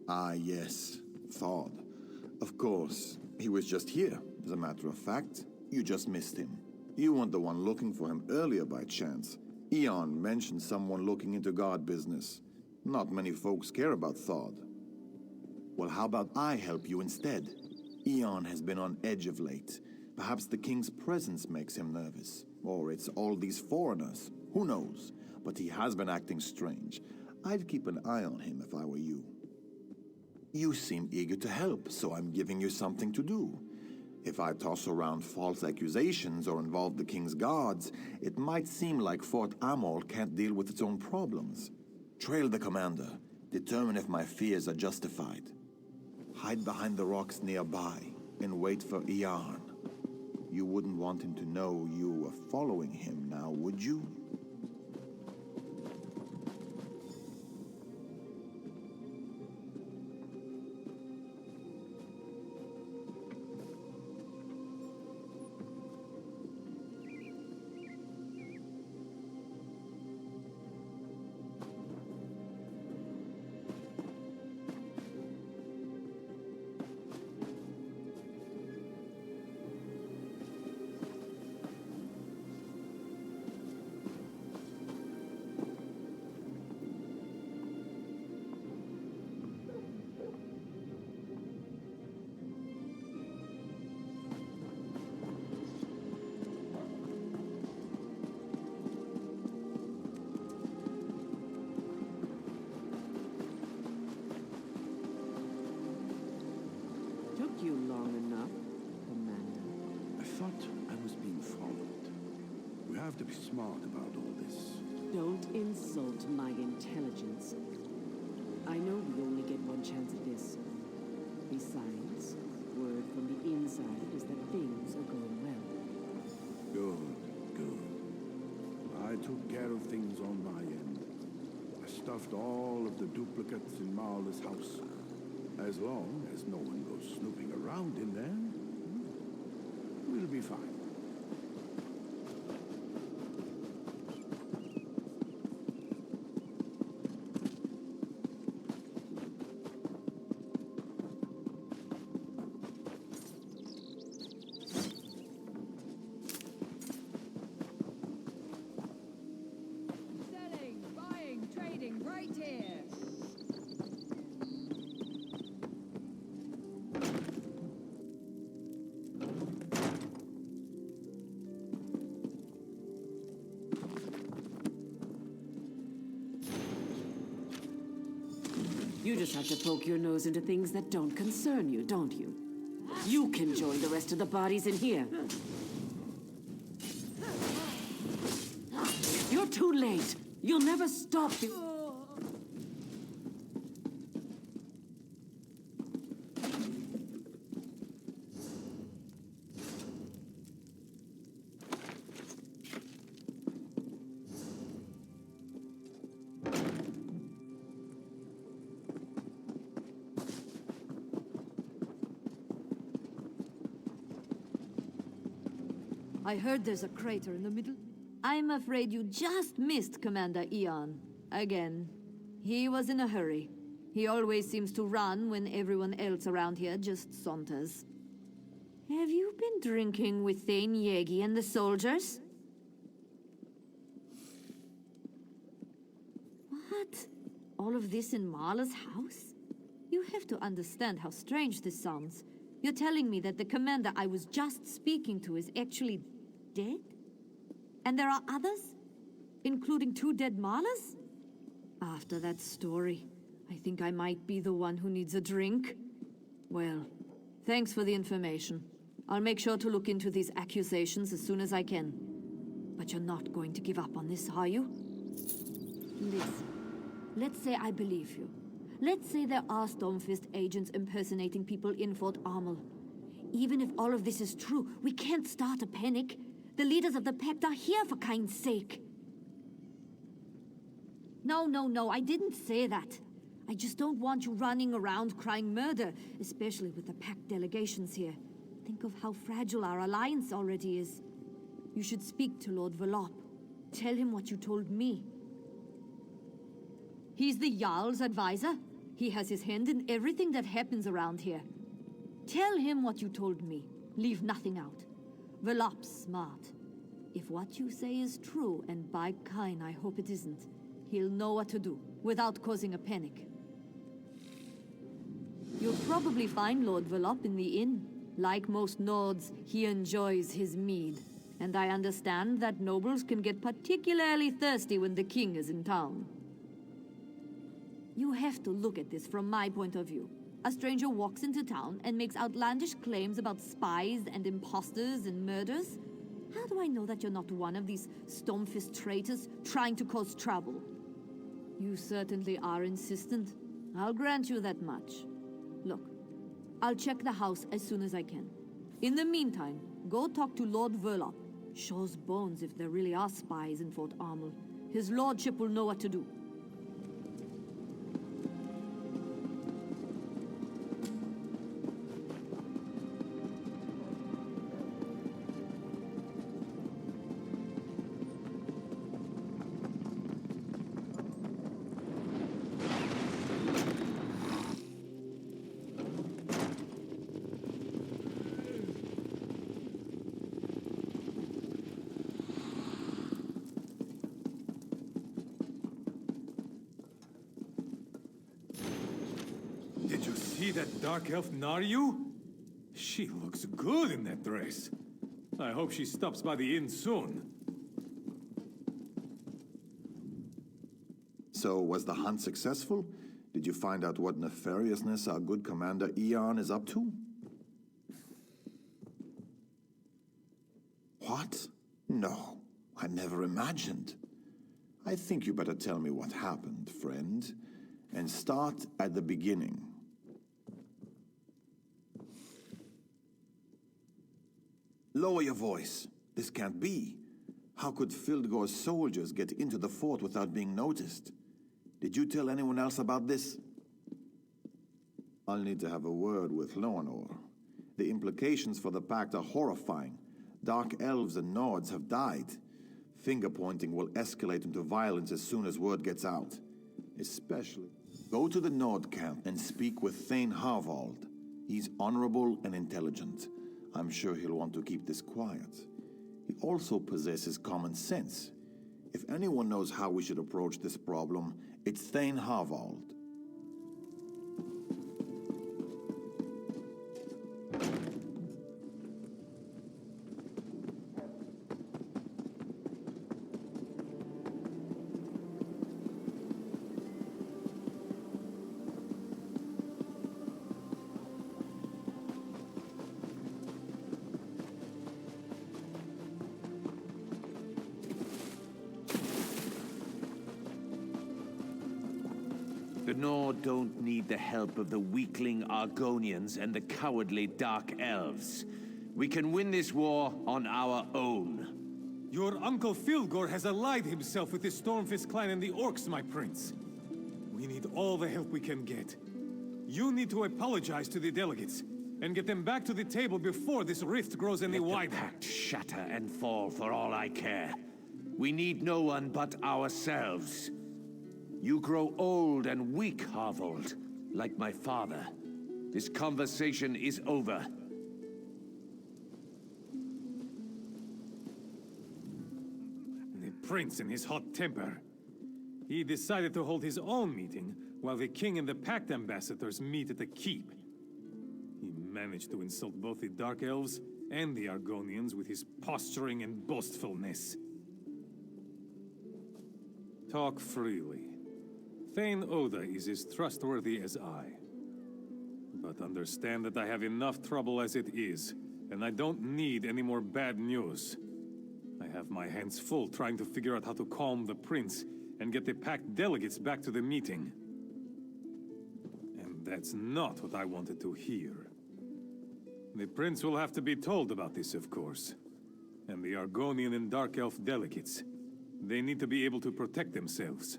Ah, yes, Thod. Of course, he was just here. As a matter of fact, you just missed him. You weren't the one looking for him earlier by chance. Eon mentioned someone looking into guard business. Not many folks care about Thod. Well, how about I help you instead? Eon has been on edge of late. Perhaps the king's presence makes him nervous. Or it's all these foreigners. Who knows? But he has been acting strange. I'd keep an eye on him if I were you. You seem eager to help, so I'm giving you something to do. If I toss around false accusations or involve the king's guards, it might seem like Fort Amol can't deal with its own problems. Trail the commander. Determine if my fears are justified. Hide behind the rocks nearby and wait for Eon. You wouldn't want him to know you were following him now, would you? Took you long enough, Commander. I thought I was being followed. We have to be smart about all this. Don't insult my intelligence. I know we only get one chance at this. Besides, word from the inside is that things are going well. Good, good. I took care of things on my end. I stuffed all of the duplicates in Marla's house. As long as no one goes snooping around in there, we'll be fine. Selling, buying, trading, right here. You just have to poke your nose into things that don't concern you, don't you? You can join the rest of the bodies in here. You're too late. You'll never stop. I heard there's a crater in the middle. I'm afraid you just missed Commander Eon. Again. He was in a hurry. He always seems to run when everyone else around here just saunters. Have you been drinking with Thane Yegi and the soldiers? What? All of this in Marla's house? You have to understand how strange this sounds. You're telling me that the commander I was just speaking to is actually dead? And there are others? Including 2 dead Marlas? After that story, I think I might be the one who needs a drink. Well, thanks for the information. I'll make sure to look into these accusations as soon as I can. But you're not going to give up on this, are you? Listen, let's say I believe you. Let's say there are Stormfist agents impersonating people in Fort Armel. Even if all of this is true, we can't start a panic. The leaders of the Pact are here, for kind's sake. No, I didn't say that. I just don't want you running around crying murder, especially with the Pact delegations here. Think of how fragile our alliance already is. You should speak to Lord Velop. Tell him what you told me. He's the Jarl's advisor. He has his hand in everything that happens around here. Tell him what you told me. Leave nothing out. Velop's smart. If what you say is true, and by Kain I hope it isn't, he'll know what to do, without causing a panic. You'll probably find Lord Velop in the inn. Like most Nords, he enjoys his mead. And I understand that nobles can get particularly thirsty when the king is in town. You have to look at this from my point of view. A stranger walks into town and makes outlandish claims about spies and imposters and murders. How do I know that you're not one of these Stormfist traitors trying to cause trouble? You certainly are insistent. I'll grant you that much. Look, I'll check the house as soon as I can. In the meantime, go talk to Lord Velop. Shaw's bones if there really are spies in Fort Armel. His lordship will know what to do. Did you see that dark elf Naryu? She looks good in that dress. I hope she stops by the inn soon. So, was the hunt successful? Did you find out what nefariousness our good commander Eon is up to? What? No, I never imagined. I think you better tell me what happened, friend. And start at the beginning. Lower your voice. This can't be. How could Fildgor's soldiers get into the fort without being noticed? Did you tell anyone else about this? I'll need to have a word with Loanor. The implications for the Pact are horrifying. Dark elves and Nords have died. Finger-pointing will escalate into violence as soon as word gets out. Especially... Go to the Nord camp and speak with Thane Harvald. He's honorable and intelligent. I'm sure he'll want to keep this quiet. He also possesses common sense. If anyone knows how we should approach this problem, it's Thane Harvald. The Nord don't need the help of the weakling Argonians and the cowardly Dark Elves. We can win this war on our own. Your Uncle Fildgor has allied himself with the Stormfist clan and the Orcs, my prince. We need all the help we can get. You need to apologize to the delegates, and get them back to the table before this rift grows any wider. Let the pact shatter and fall for all I care. We need no one but ourselves. You grow old and weak, Harvold, like my father. This conversation is over. prince in his hot temper. He decided to hold his own meeting while the king and the Pact ambassadors meet at the keep. He managed to insult both the Dark Elves and the Argonians with his posturing and boastfulness. Talk freely. Thane Oda is as trustworthy as I. But understand that I have enough trouble as it is, and I don't need any more bad news. I have my hands full trying to figure out how to calm the prince and get the Pact delegates back to the meeting. And that's not what I wanted to hear. The prince will have to be told about this, of course. And the Argonian and Dark Elf delegates. They need to be able to protect themselves.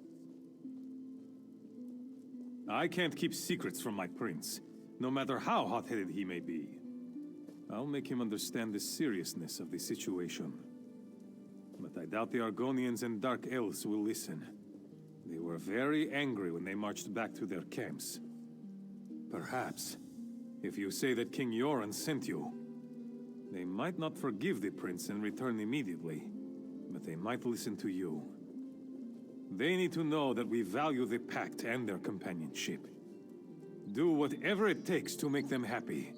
I can't keep secrets from my prince, no matter how hot-headed he may be. I'll make him understand the seriousness of the situation. But I doubt the Argonians and Dark Elves will listen. They were very angry when they marched back to their camps. Perhaps, if you say that King Yoren sent you, they might not forgive the prince and return immediately, but they might listen to you. They need to know that we value the Pact and their companionship. Do whatever it takes to make them happy.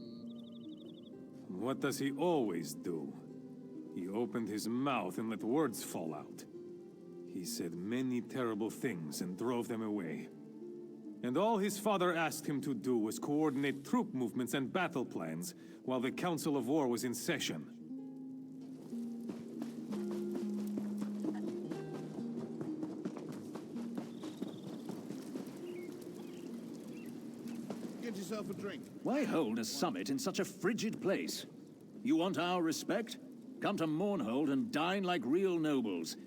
What does he always do? He opened his mouth and let words fall out. He said many terrible things and drove them away. And all his father asked him to do was coordinate troop movements and battle plans while the Council of War was in session. Get yourself a drink. Why hold a summit in such a frigid place? You want our respect? Come to Mournhold and dine like real nobles.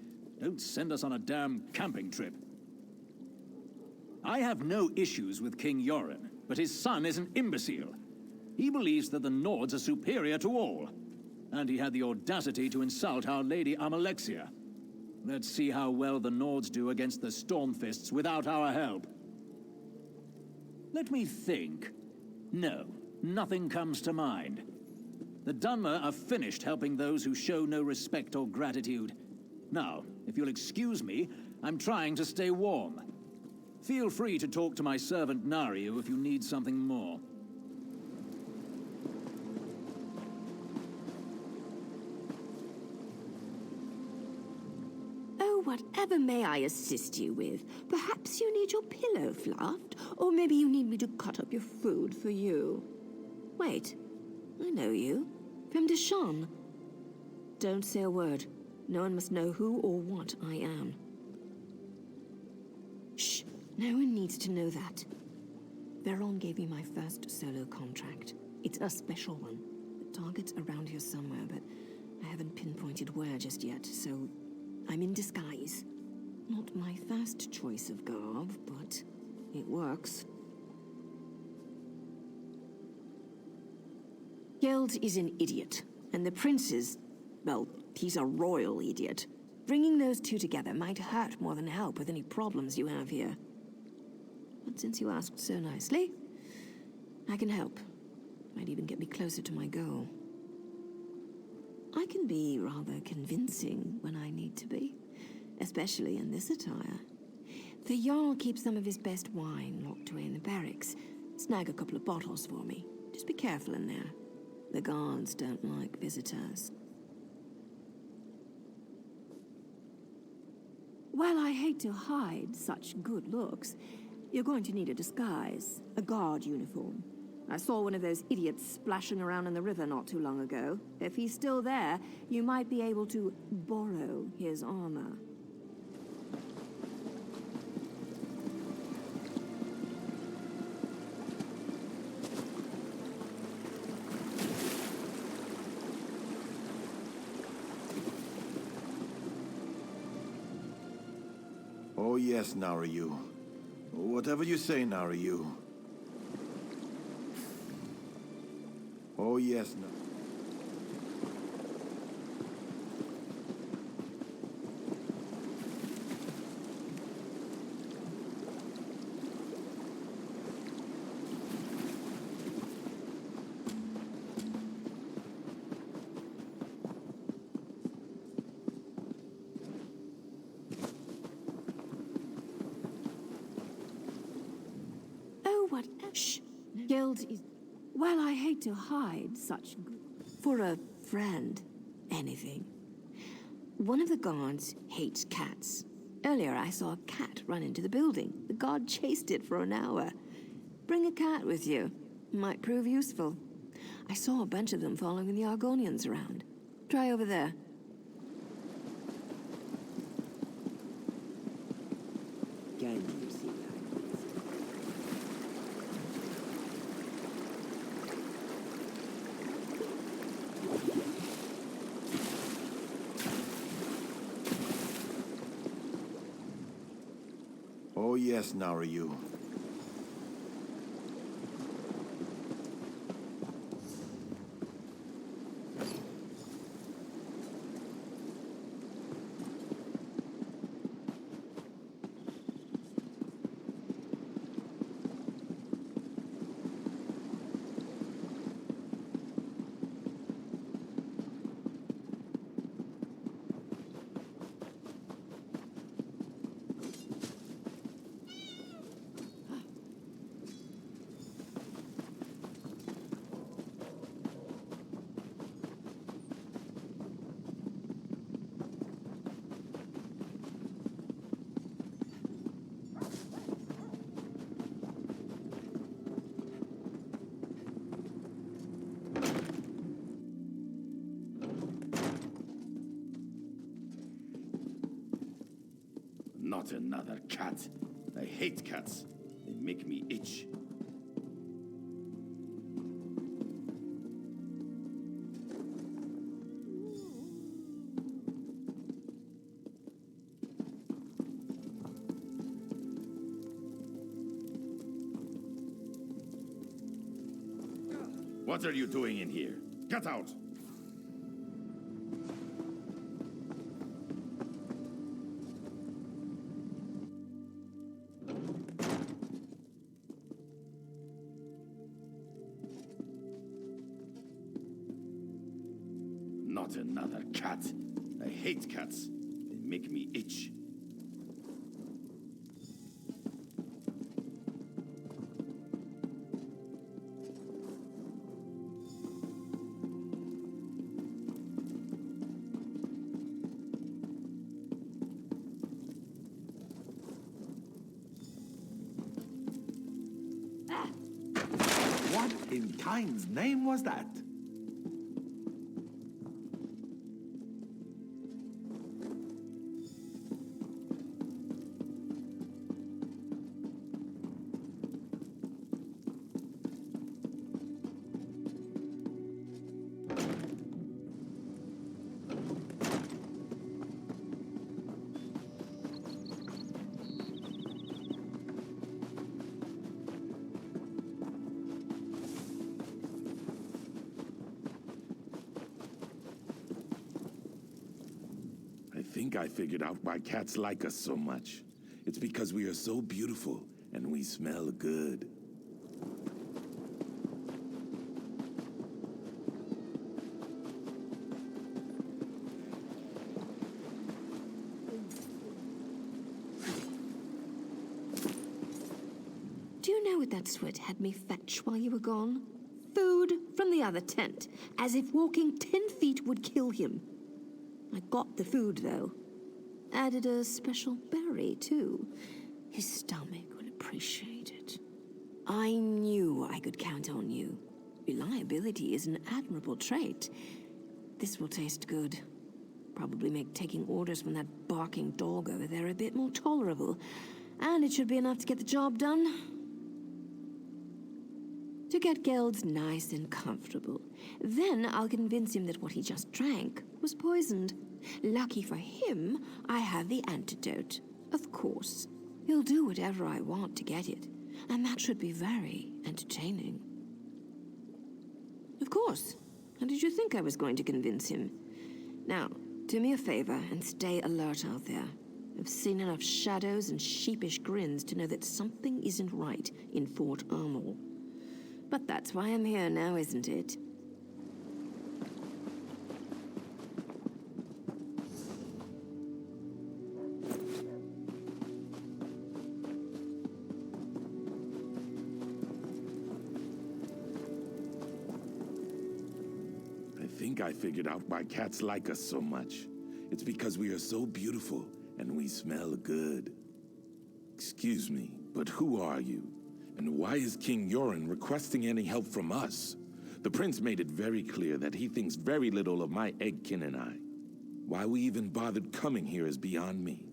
Don't send us on a damn camping trip. I have no issues with King Yoren, but his son is an imbecile. He believes that the Nords are superior to all. And he had the audacity to insult Our Lady Amalexia. Let's see how well the Nords do against the Stormfists without our help. Let me think. No, nothing comes to mind. The Dunmer are finished helping those who show no respect or gratitude. Now, if you'll excuse me, I'm trying to stay warm. Feel free to talk to my servant Nariu if you need something more. Oh, whatever may I assist you with? Perhaps you need your pillow fluffed, or maybe you need me to cut up your food for you. Wait, I know you. From Deshawn. Don't say a word. No one must know who or what I am. Shh. No one needs to know that. Veron gave me my first solo contract. It's a special one. The target's around here somewhere, but I haven't pinpointed where just yet, so I'm in disguise. Not my first choice of garb, but it works. Geld is an idiot, and the prince is, well, he's a royal idiot. Bringing those two together might hurt more than help with any problems you have here. But since you asked so nicely, I can help. Might even get me closer to my goal. I can be rather convincing when I need to be, especially in this attire. The Jarl keeps some of his best wine locked away in the barracks. Snag a couple of bottles for me. Just be careful in there. The guards don't like visitors. While I hate to hide such good looks, you're going to need a disguise, a guard uniform. I saw one of those idiots splashing around in the river not too long ago. If he's still there, you might be able to borrow his armor. Oh yes, Nariu. Whatever you say, Nariu. Oh yes, Shh! Geld is... Well, I hate to hide such... For a friend, anything. One of the guards hates cats. Earlier I saw a cat run into the building. The guard chased it for an hour. Bring a cat with you. Might prove useful. I saw a bunch of them following the Argonians around. Try over there. Oh yes, Narayu. Not another cat. I hate cats. They make me itch. What are you doing in here? Get out! Not another cat. I hate cats. They make me itch. What in Kain's name was that? I think I figured out why cats like us so much. It's because we are so beautiful and we smell good. Do you know what that sweat had me fetch while you were gone? Food from the other tent, as if walking 10 feet would kill him. I got the food, though. Added a special berry, too. His stomach would appreciate it. I knew I could count on you. Reliability is an admirable trait. This will taste good. Probably make taking orders from that barking dog over there a bit more tolerable. And it should be enough to get the job done. To get Geld nice and comfortable. Then I'll convince him that what he just drank was poisoned. Lucky for him, I have the antidote. Of course. He'll do whatever I want to get it. And that should be very entertaining. Of course. How did you think I was going to convince him? Now, do me a favor and stay alert out there. I've seen enough shadows and sheepish grins to know that something isn't right in Fort Armel. But that's why I'm here now, isn't it? think I figured out why cats like us so much. It's because we are so beautiful and we smell good. Excuse me, but who are you? And why is King Yoren requesting any help from us? The prince made it very clear that he thinks very little of my eggkin and I. Why we even bothered coming here is beyond me.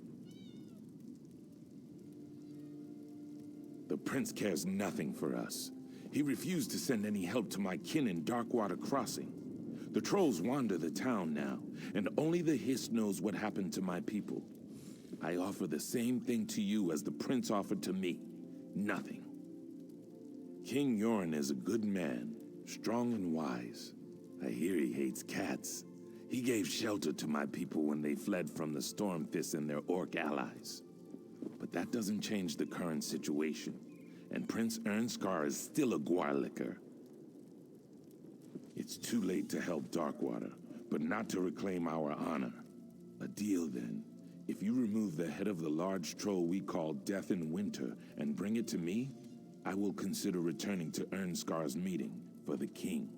The prince cares nothing for us. He refused to send any help to my kin in Darkwater Crossing. The trolls wander the town now, and only the Hiss knows what happened to my people. I offer the same thing to you as the prince offered to me. Nothing. King Yoren is a good man, strong and wise. I hear he hates cats. He gave shelter to my people when they fled from the Stormfists and their orc allies. But that doesn't change the current situation, and Prince Ernskar is still a Gwarlicker. It's too late to help Darkwater, but not to reclaim our honor. A deal, then. If you remove the head of the large troll we call Death in Winter and bring it to me, I will consider returning to Ernskar's meeting for the king.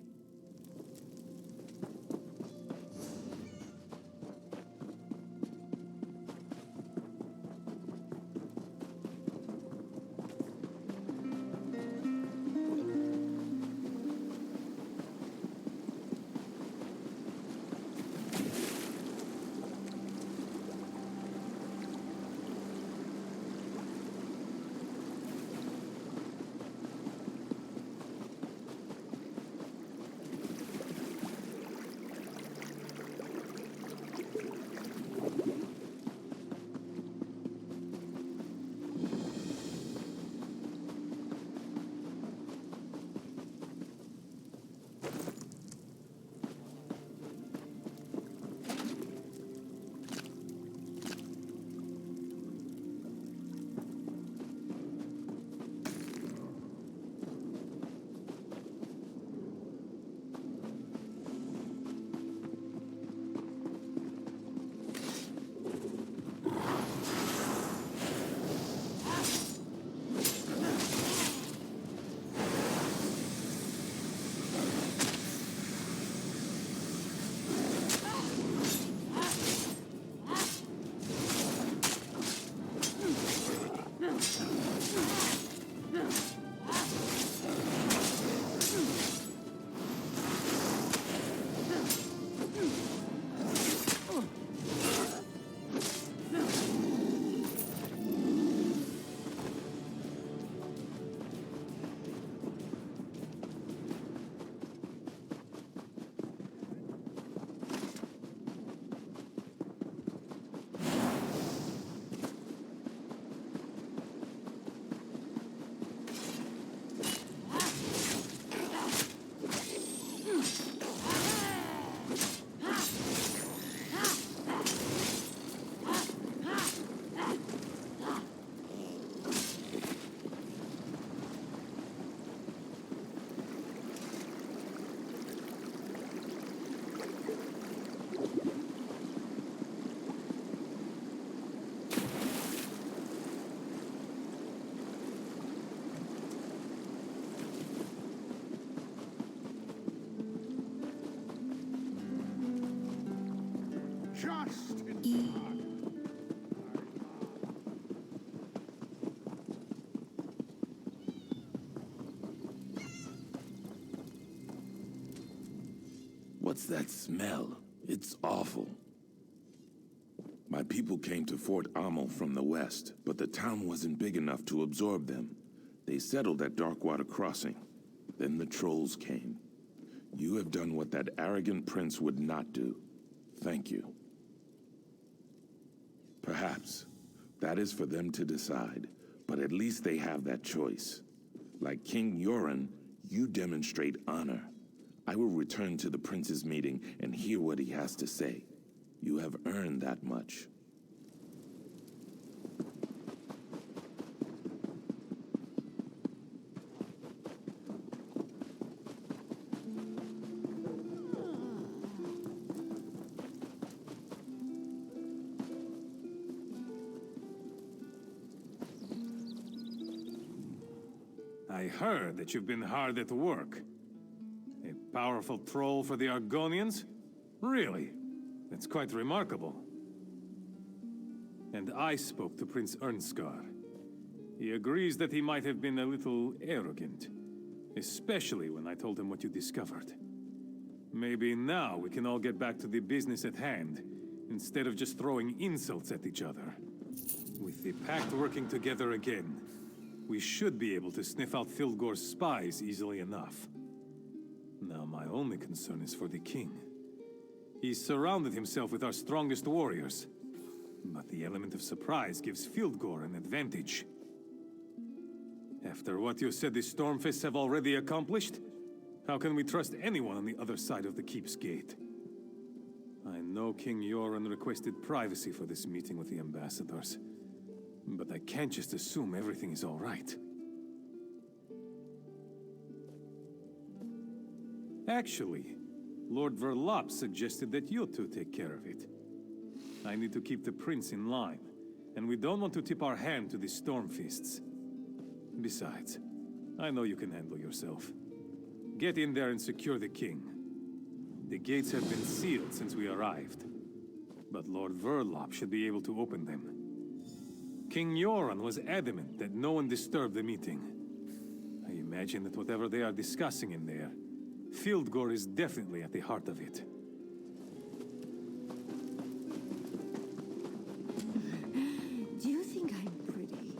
Just in time. What's that smell? It's awful. My people came to Fort Ammel from the west, but the town wasn't big enough to absorb them. They settled at Darkwater Crossing. Then the trolls came. You have done what that arrogant prince would not do. Thank you. Perhaps. That is for them to decide, but at least they have that choice. Like King Yoren, you demonstrate honor. I will return to the prince's meeting and hear what he has to say. You have earned that much. I heard that you've been hard at work. A powerful troll for the Argonians? Really? That's quite remarkable. And I spoke to Prince Ernskar. He agrees that he might have been a little arrogant, especially when I told him what you discovered. Maybe now we can all get back to the business at hand, instead of just throwing insults at each other. With the Pact working together again, we should be able to sniff out Fildgor's spies easily enough. Now my only concern is for the king. He's surrounded himself with our strongest warriors, but the element of surprise gives Fildgor an advantage. After what you said the Stormfists have already accomplished, how can we trust anyone on the other side of the keep's gate? I know King Yoren requested privacy for this meeting with the ambassadors, but I can't just assume everything is all right. Actually, Lord Verlop suggested that you two take care of it. I need to keep the prince in line, and we don't want to tip our hand to the Stormfists. Besides, I know you can handle yourself. Get in there and secure the king. The gates have been sealed since we arrived, but Lord Verlop should be able to open them. King Yoren was adamant that no one disturb the meeting. I imagine that whatever they are discussing in there, Fildgor is definitely at the heart of it. Do you think I'm pretty?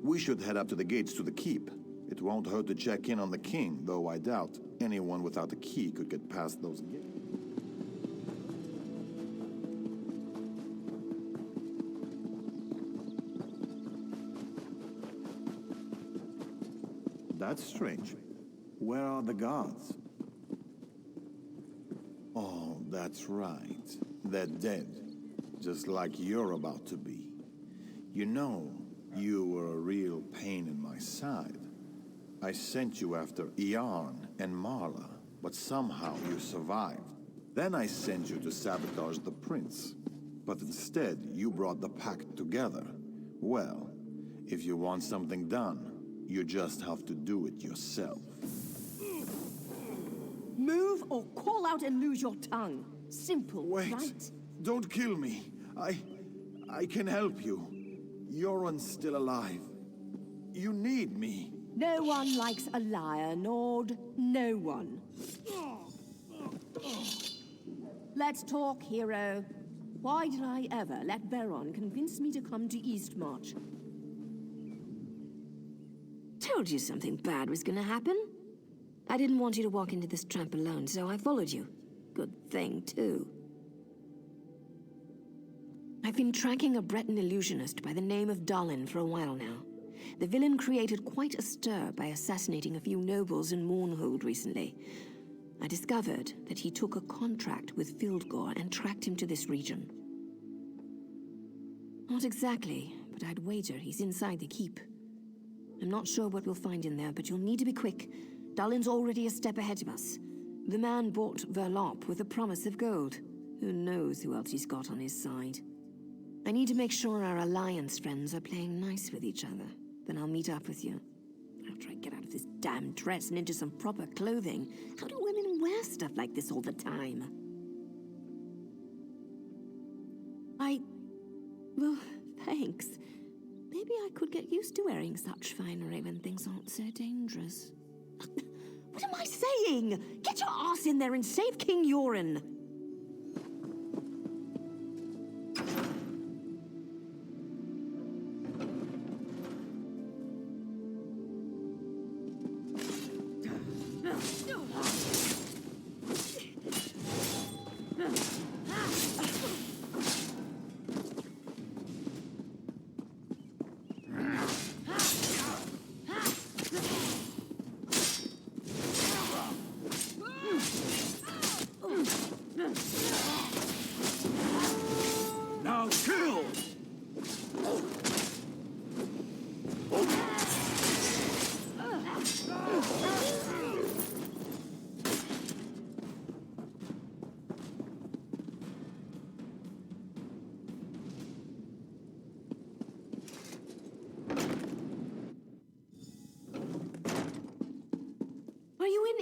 We should head up to the gates to the keep. It won't hurt to check in on the king, though I doubt anyone without a key could get past those gates. That's strange. Where are the guards? Oh, that's right. They're dead. Just like you're about to be. You know, you were a real pain in my side. I sent you after Iarn and Marla, but somehow you survived. Then I sent you to sabotage the prince. But instead, you brought the pact together. Well, if you want something done, you just have to do it yourself. Move or call out and lose your tongue. Simple, Wait, right? don't kill me. I can help you. Yoren's still alive. You need me. No one likes a liar, Nord. No one. Let's talk, hero. Why did I ever let Veron convince me to come to Eastmarch? Told you something bad was gonna happen. I didn't want you to walk into this trap alone, so I followed you. Good thing, too. I've been tracking a Breton illusionist by the name of Dalin for a while now. The villain created quite a stir by assassinating a few nobles in Mournhold recently. I discovered that he took a contract with Fildgor and tracked him to this region. Not exactly, but I'd wager he's inside the keep. I'm not sure what we'll find in there, but you'll need to be quick. Dalin's already a step ahead of us. The man bought Verlop with a promise of gold. Who knows who else he's got on his side. I need to make sure our Alliance friends are playing nice with each other. Then I'll meet up with you. After I get out of this damn dress and into some proper clothing. How do women wear stuff like this all the time? Well, thanks. Maybe I could get used to wearing such finery when things aren't so dangerous. What am I saying? Get your ass in there and save King Yoren!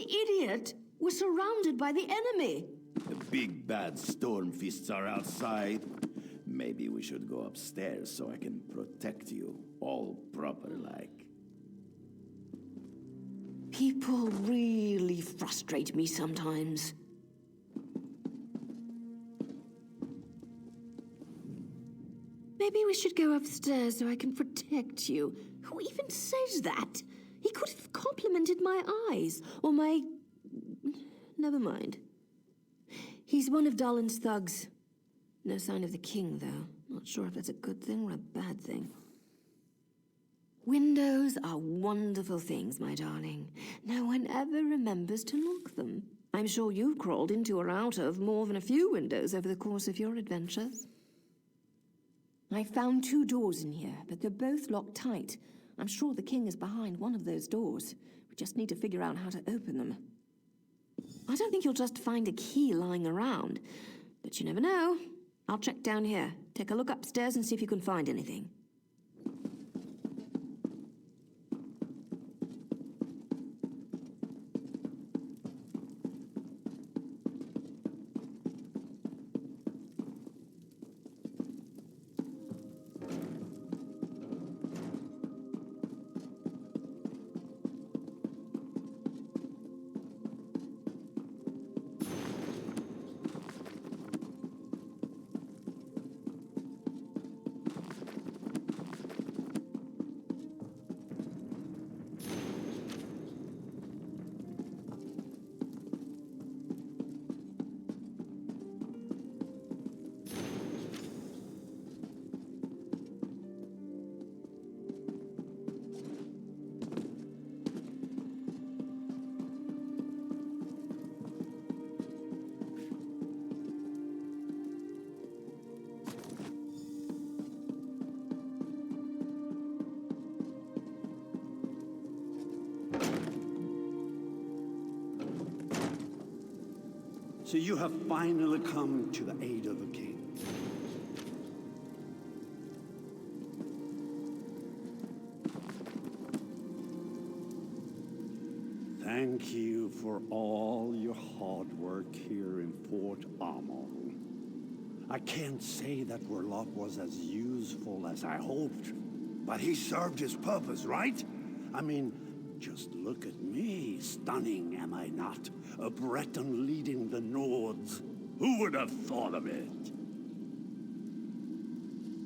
idiot! We're surrounded by the enemy! The big bad storm fists are outside. Maybe we should go upstairs so I can protect you, all proper-like. People really frustrate me sometimes. Maybe we should go upstairs so I can protect you. Who even says that? He could have complimented my eyes, or my... Never mind. He's one of Dalin's thugs. No sign of the king, though. Not sure if that's a good thing or a bad thing. Windows are wonderful things, my darling. No one ever remembers to lock them. I'm sure you've crawled into or out of more than a few windows over the course of your adventures. I found 2 doors in here, but they're both locked tight. I'm sure the king is behind one of those doors. We just need to figure out how to open them. I don't think you'll just find a key lying around, but you never know. I'll check down here. Take a look upstairs and see if you can find anything. So you have finally come to the aid of the king. Thank you for all your hard work here in Fort Amal. I can't say that Verloc was as useful as I hoped, but he served his purpose, right? I mean, just look at me. Stunning, am I not? A Breton leading the Nords. Who would have thought of it?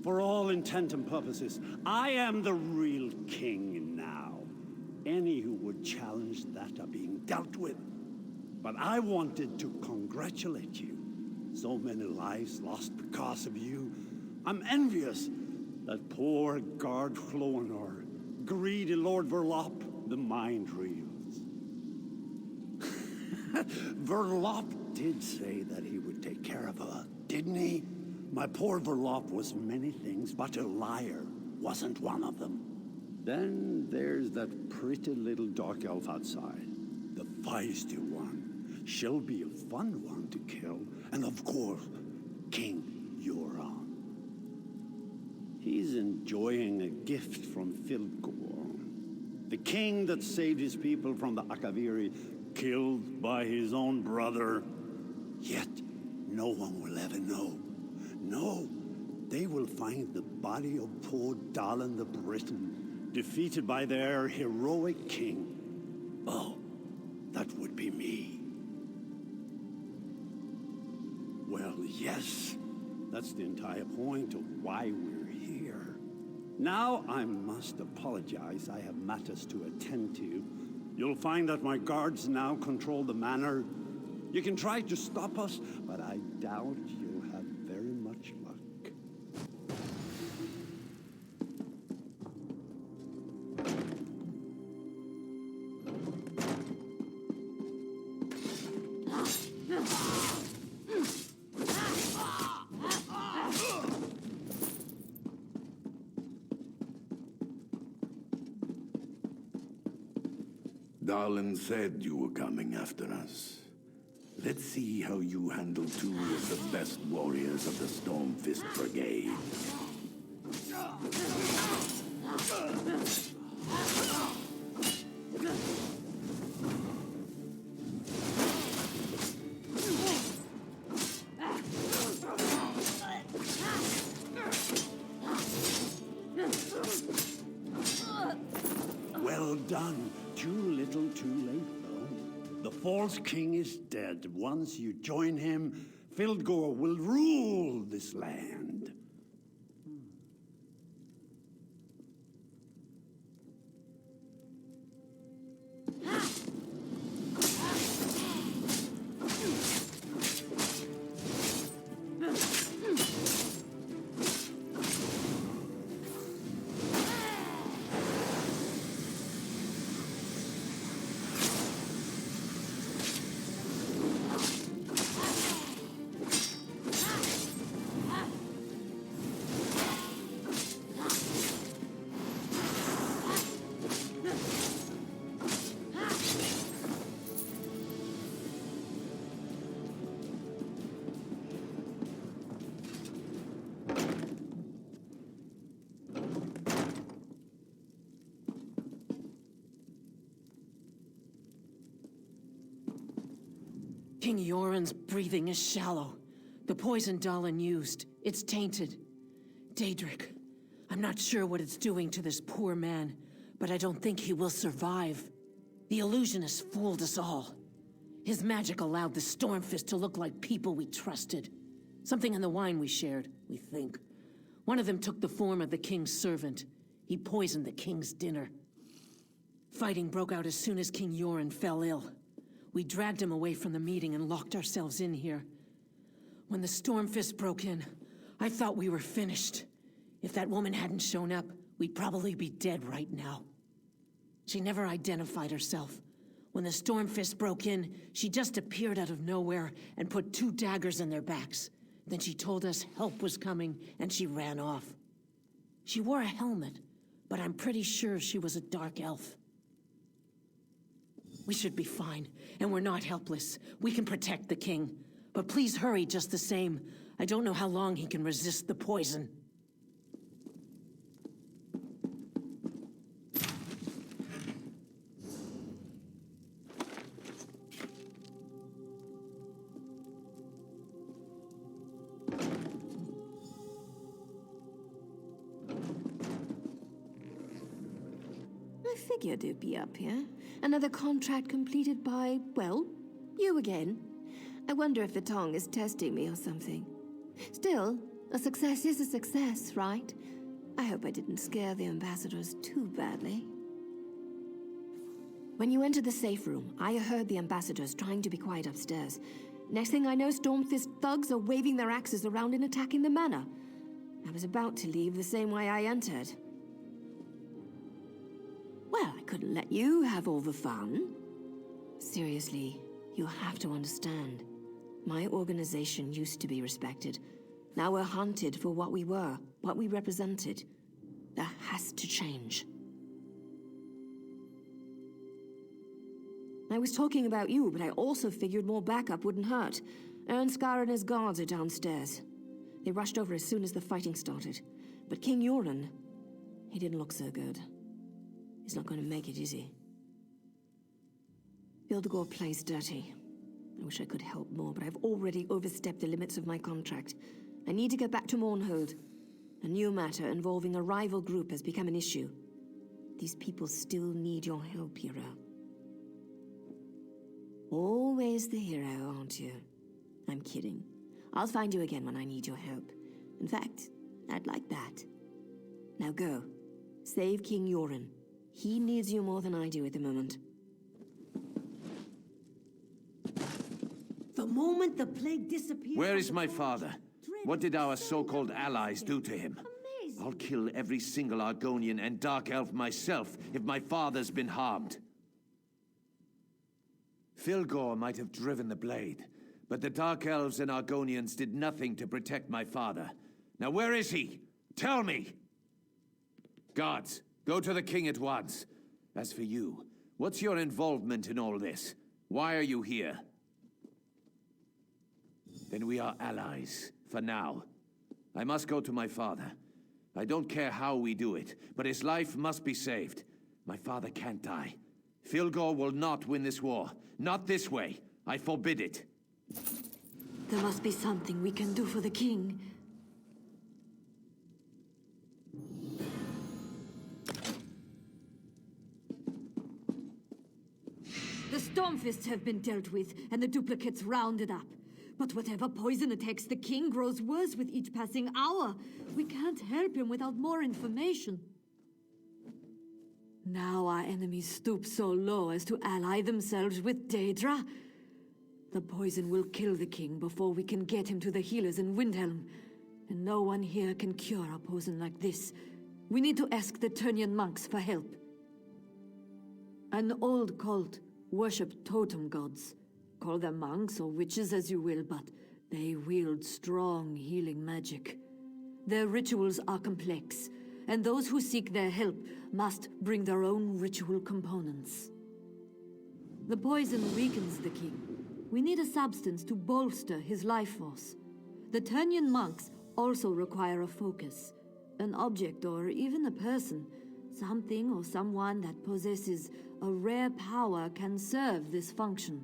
For all intent and purposes, I am the real king now. Any who would challenge that are being dealt with. But I wanted to congratulate you. So many lives lost because of you. I'm envious that poor Guard Floanor, greedy Lord Verloc, the mind reels. Verloc did say that he would take care of her, didn't he? My poor Verloc was many things, but a liar wasn't one of them. Then there's that pretty little dark elf outside, the feisty one. She'll be a fun one to kill. And of course, King Euron. He's enjoying a gift from Filgor, the king that saved his people from the Akaviri, killed by his own brother. Yet, no one will ever know. No, they will find the body of poor Dalin the Briton, defeated by their heroic king. Oh, that would be me. Well, yes, that's the entire point of why we're here. Now I must apologize. I have matters to attend to. You'll find that my guards now control the manor. You can try to stop us, but I doubt you'll have very much luck. Dalin said you were coming after us. Let's see how you handle 2 of the best warriors of the Stormfist Brigade. Well done. Too little, too late, though. The false king is dead. Once you join him, Fildgor will rule this land. King Yoren's breathing is shallow. The poison Dalin used, it's tainted. Daedric, I'm not sure what it's doing to this poor man, but I don't think he will survive. The illusionist fooled us all. His magic allowed the Stormfist to look like people we trusted. Something in the wine we shared, we think. One of them took the form of the king's servant. He poisoned the king's dinner. Fighting broke out as soon as King Yoren fell ill. We dragged him away from the meeting and locked ourselves in here. When the Stormfist broke in, I thought we were finished. If that woman hadn't shown up, we'd probably be dead right now. She never identified herself. When the Stormfist broke in, she just appeared out of nowhere and put 2 daggers in their backs. Then she told us help was coming, and she ran off. She wore a helmet, but I'm pretty sure she was a dark elf. We should be fine, and we're not helpless. We can protect the king. But please hurry just the same. I don't know how long he can resist the poison. I figured it'd be up here. Another contract completed by, well, you again. I wonder if the tongue is testing me or something. Still, a success is a success, right? I hope I didn't scare the ambassadors too badly. When you entered the safe room, I heard the ambassadors trying to be quiet upstairs. Next thing I know, Stormfist thugs are waving their axes around and attacking the manor. I was about to leave the same way I entered. Well, I couldn't let you have all the fun. Seriously, you have to understand. My organization used to be respected. Now we're hunted for what we were, what we represented. That has to change. I was talking about you, but I also figured more backup wouldn't hurt. Ernskar and his guards are downstairs. They rushed over as soon as the fighting started. But King Yoren, he didn't look so good. He's not going to make it, is he? Fildgor plays dirty. I wish I could help more, but I've already overstepped the limits of my contract. I need to get back to Mournhold. A new matter involving a rival group has become an issue. These people still need your help, hero. Always the hero, aren't you? I'm kidding. I'll find you again when I need your help. In fact, I'd like that. Now go. Save King Yoren. He needs you more than I do at the moment. The moment the plague disappeared... Where is my father? What did our so-called allies do to him? I'll kill every single Argonian and Dark Elf myself if my father's been harmed. Fildgor might have driven the blade, but the Dark Elves and Argonians did nothing to protect my father. Now where is he? Tell me! Guards, go to the king at once. As for you, what's your involvement in all this? Why are you here? Then we are allies, for now. I must go to my father. I don't care how we do it, but his life must be saved. My father can't die. Fildgor will not win this war. Not this way. I forbid it. There must be something we can do for the king. Stormfists have been dealt with, and the duplicates rounded up. But whatever poison attacks the king grows worse with each passing hour. We can't help him without more information. Now our enemies stoop so low as to ally themselves with Daedra. The poison will kill the king before we can get him to the healers in Windhelm. And no one here can cure a poison like this. We need to ask the Turnian monks for help. An old cult worship totem gods. Call them monks or witches as you will, but they wield strong healing magic. Their rituals are complex, and those who seek their help must bring their own ritual components. The poison weakens the king. We need a substance to bolster his life force. The Turnian monks also require a focus, an object or even a person. Something or someone that possesses a rare power can serve this function.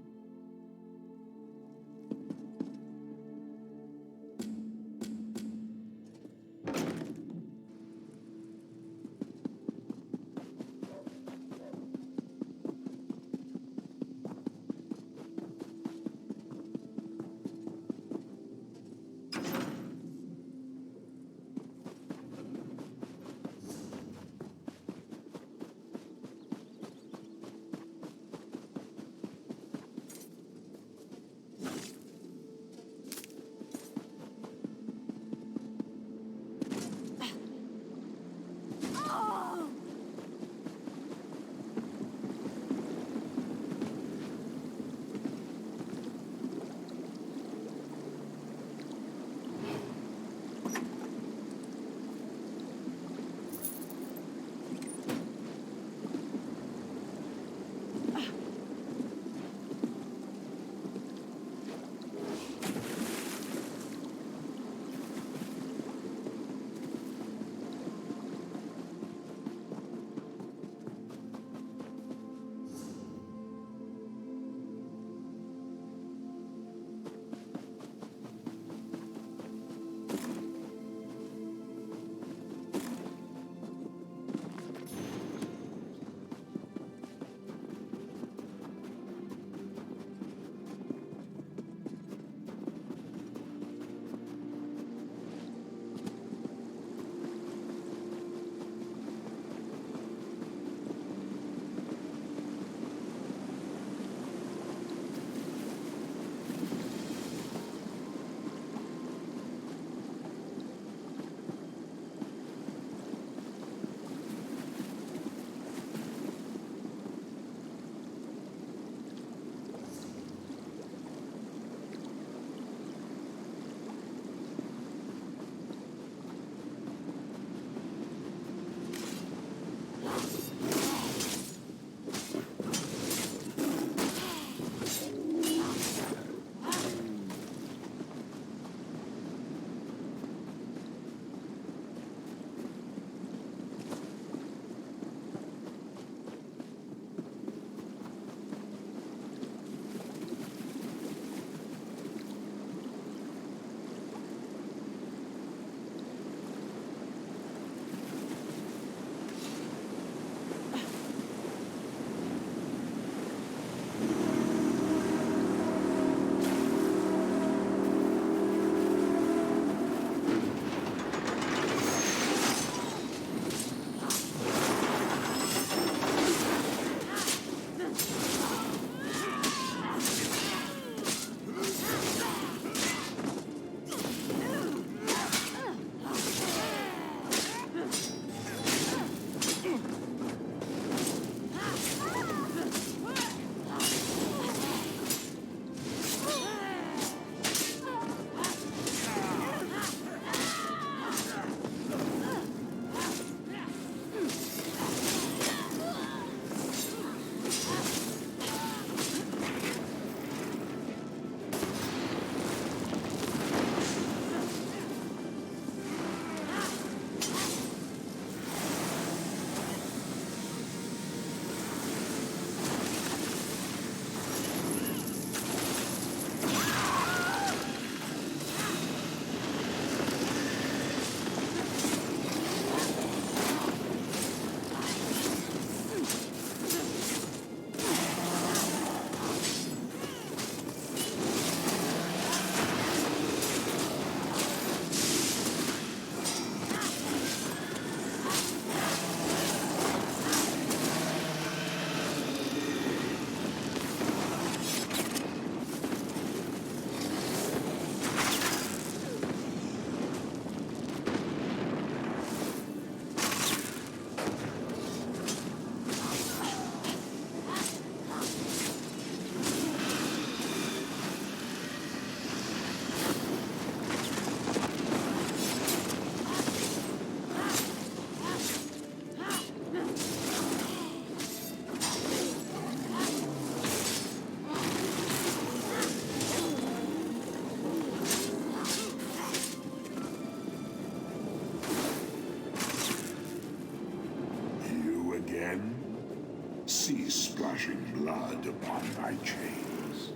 splashing blood upon my chains.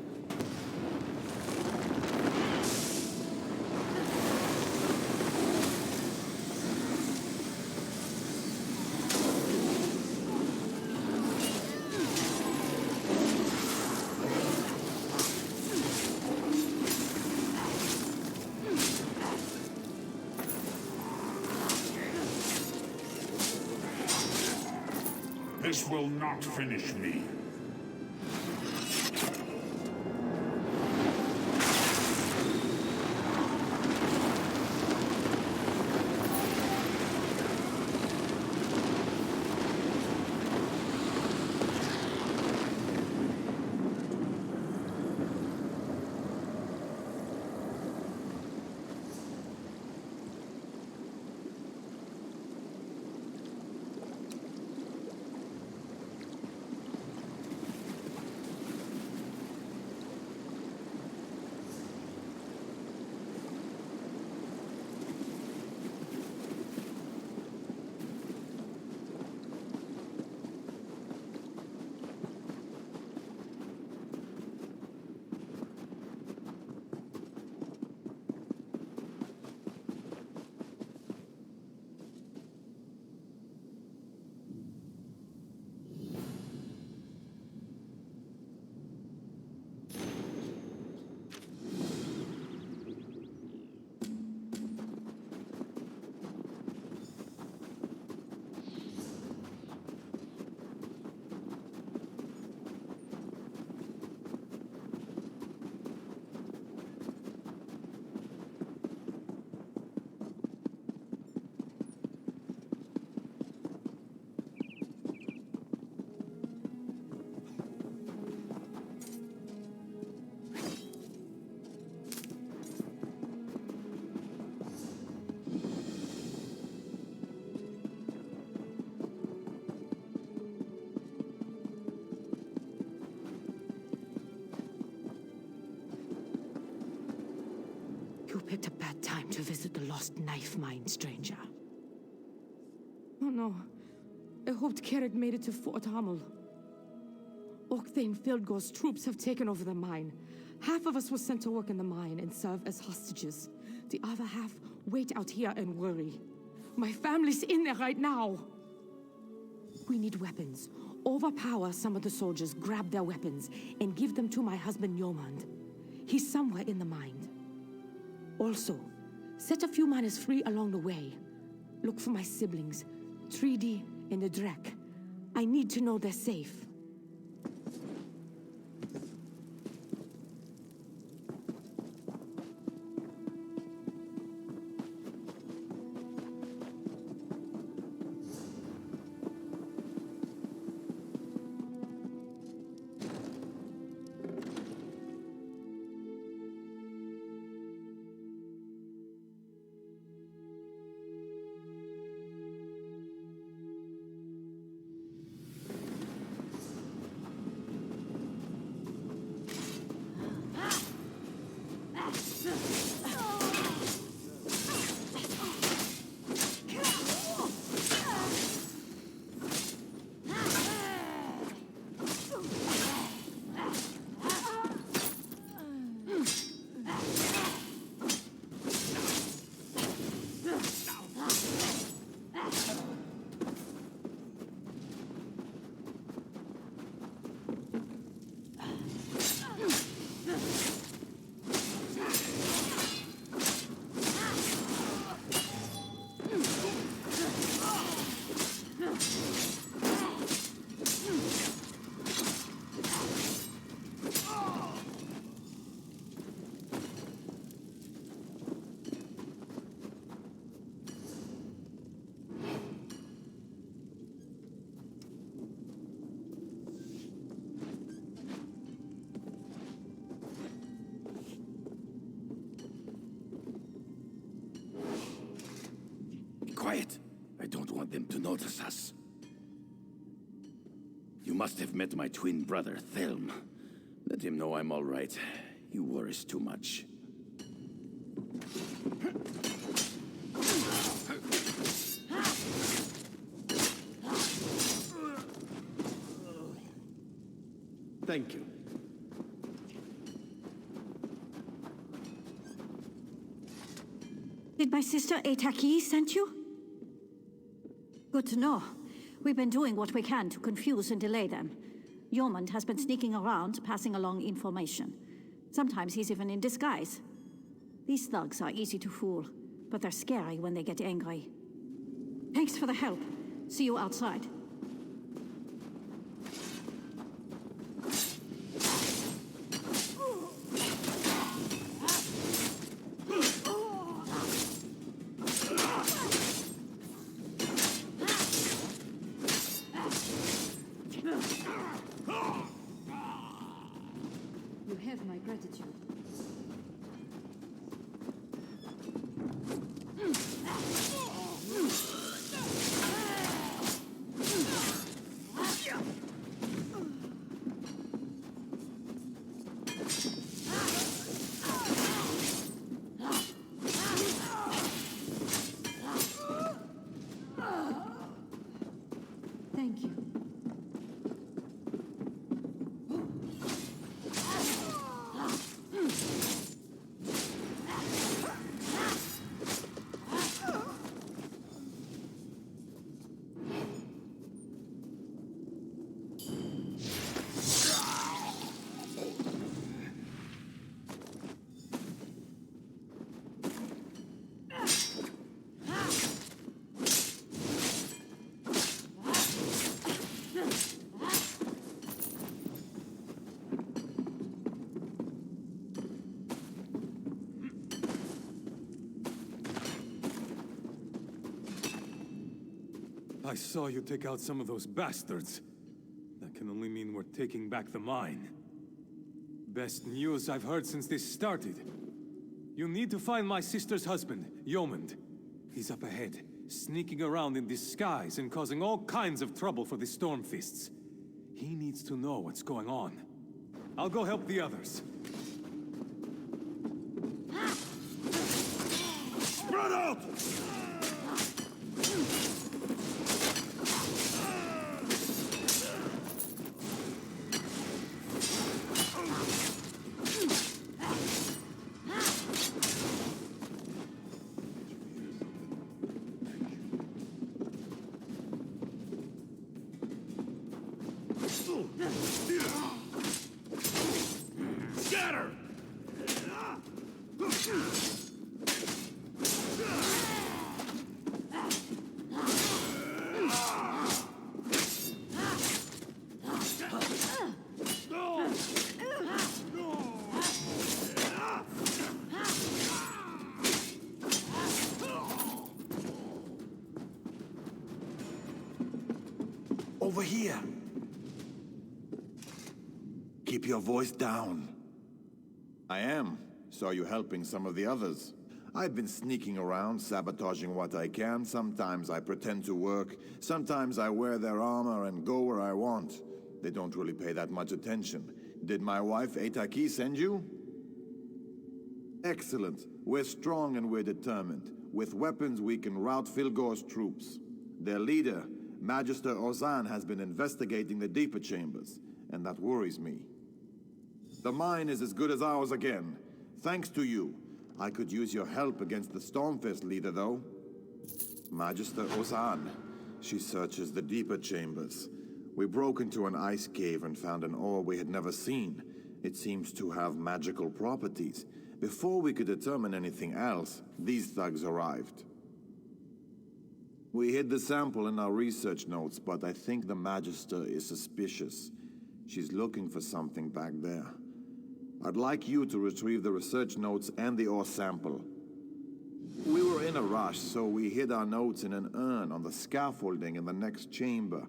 This will not finish me. You picked a bad time to visit the lost knife mine, stranger. Oh no. I hoped Carrick made it to Fort Hummel. Octane Fieldgore's troops have taken over the mine. Half of us was sent to work in the mine and serve as hostages. The other half wait out here and worry. My family's in there right now. We need weapons. Overpower some of the soldiers, grab their weapons, and give them to my husband Yomand. He's somewhere in the mine. Also, set a few miners free along the way. Look for my siblings, Treedy and Adrek. I need to know they're safe. Quiet. I don't want them to notice us. You must have met my twin brother, Thelm. Let him know I'm all right. He worries too much. Thank you. Did my sister Eitaki send you? Good to know. We've been doing what we can to confuse and delay them. Yeoman has been sneaking around, passing along information. Sometimes he's even in disguise. These thugs are easy to fool, but they're scary when they get angry. Thanks for the help. See you outside. You have my gratitude. Thank you. I saw you take out some of those bastards. That can only mean we're taking back the mine. Best news I've heard since this started. You need to find my sister's husband, Yeoman. He's up ahead, sneaking around in disguise and causing all kinds of trouble for the Stormfists. He needs to know what's going on. I'll go help the others. Spread out! Scatter! Over here. Keep your voice down. I am. Saw you helping some of the others. I've been sneaking around, sabotaging what I can. Sometimes I pretend to work. Sometimes I wear their armor and go where I want. They don't really pay that much attention. Did my wife Eitaki send you? Excellent. We're strong and we're determined. With weapons, we can rout Filgor's troops. Their leader, Magister Ozan, has been investigating the deeper chambers, and that worries me. The mine is as good as ours again. Thanks to you. I could use your help against the Stormfist leader, though. Magister Ozan. She searches the deeper chambers. We broke into an ice cave and found an ore we had never seen. It seems to have magical properties. Before we could determine anything else, these thugs arrived. We hid the sample in our research notes, but I think the Magister is suspicious. She's looking for something back there. I'd like you to retrieve the research notes and the ore sample. We were in a rush, so we hid our notes in an urn on the scaffolding in the next chamber.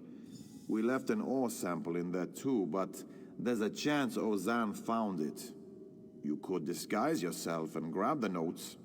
We left an ore sample in there too, but there's a chance Ozan found it. You could disguise yourself and grab the notes.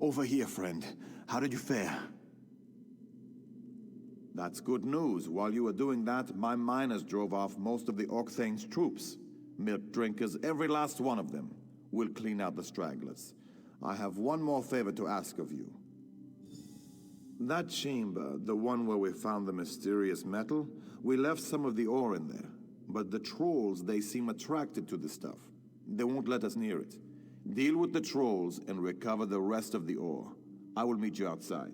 Over here, friend. How did you fare? That's good news. While you were doing that, my miners drove off most of the Orcthane's troops. Milk drinkers, every last one of them. We'll clean out the stragglers. I have one more favor to ask of you. That chamber, the one where we found the mysterious metal, we left some of the ore in there. But the trolls, they seem attracted to the stuff. They won't let us near it. Deal with the trolls and recover the rest of the ore. I will meet you outside.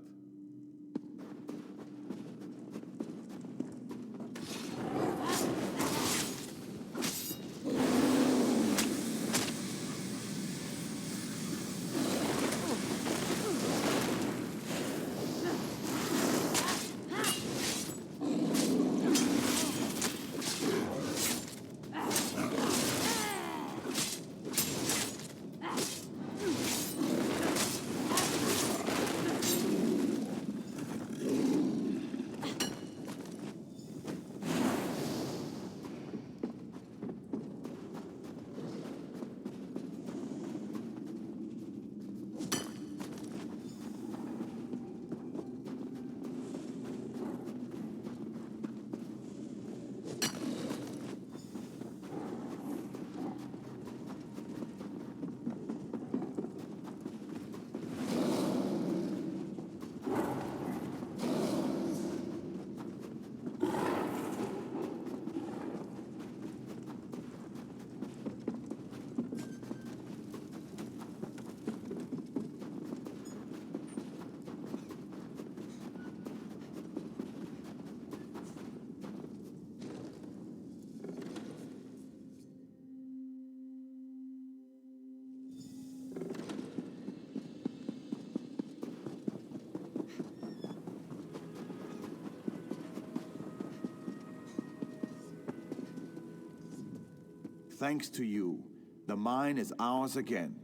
Thanks to you, the mine is ours again.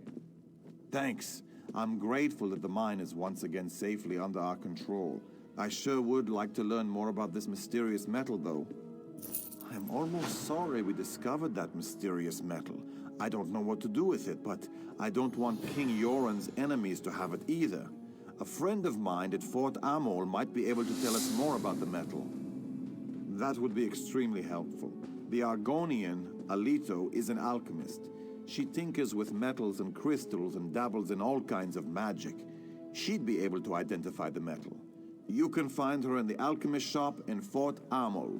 Thanks. I'm grateful that the mine is once again safely under our control. I sure would like to learn more about this mysterious metal, though. I'm almost sorry we discovered that mysterious metal. I don't know what to do with it, but I don't want King Yoren's enemies to have it either. A friend of mine at Fort Amol might be able to tell us more about the metal. That would be extremely helpful. The Argonian, Alito, is an alchemist. She tinkers with metals and crystals and dabbles in all kinds of magic. She'd be able to identify the metal. You can find her in the alchemist shop in Fort Amol.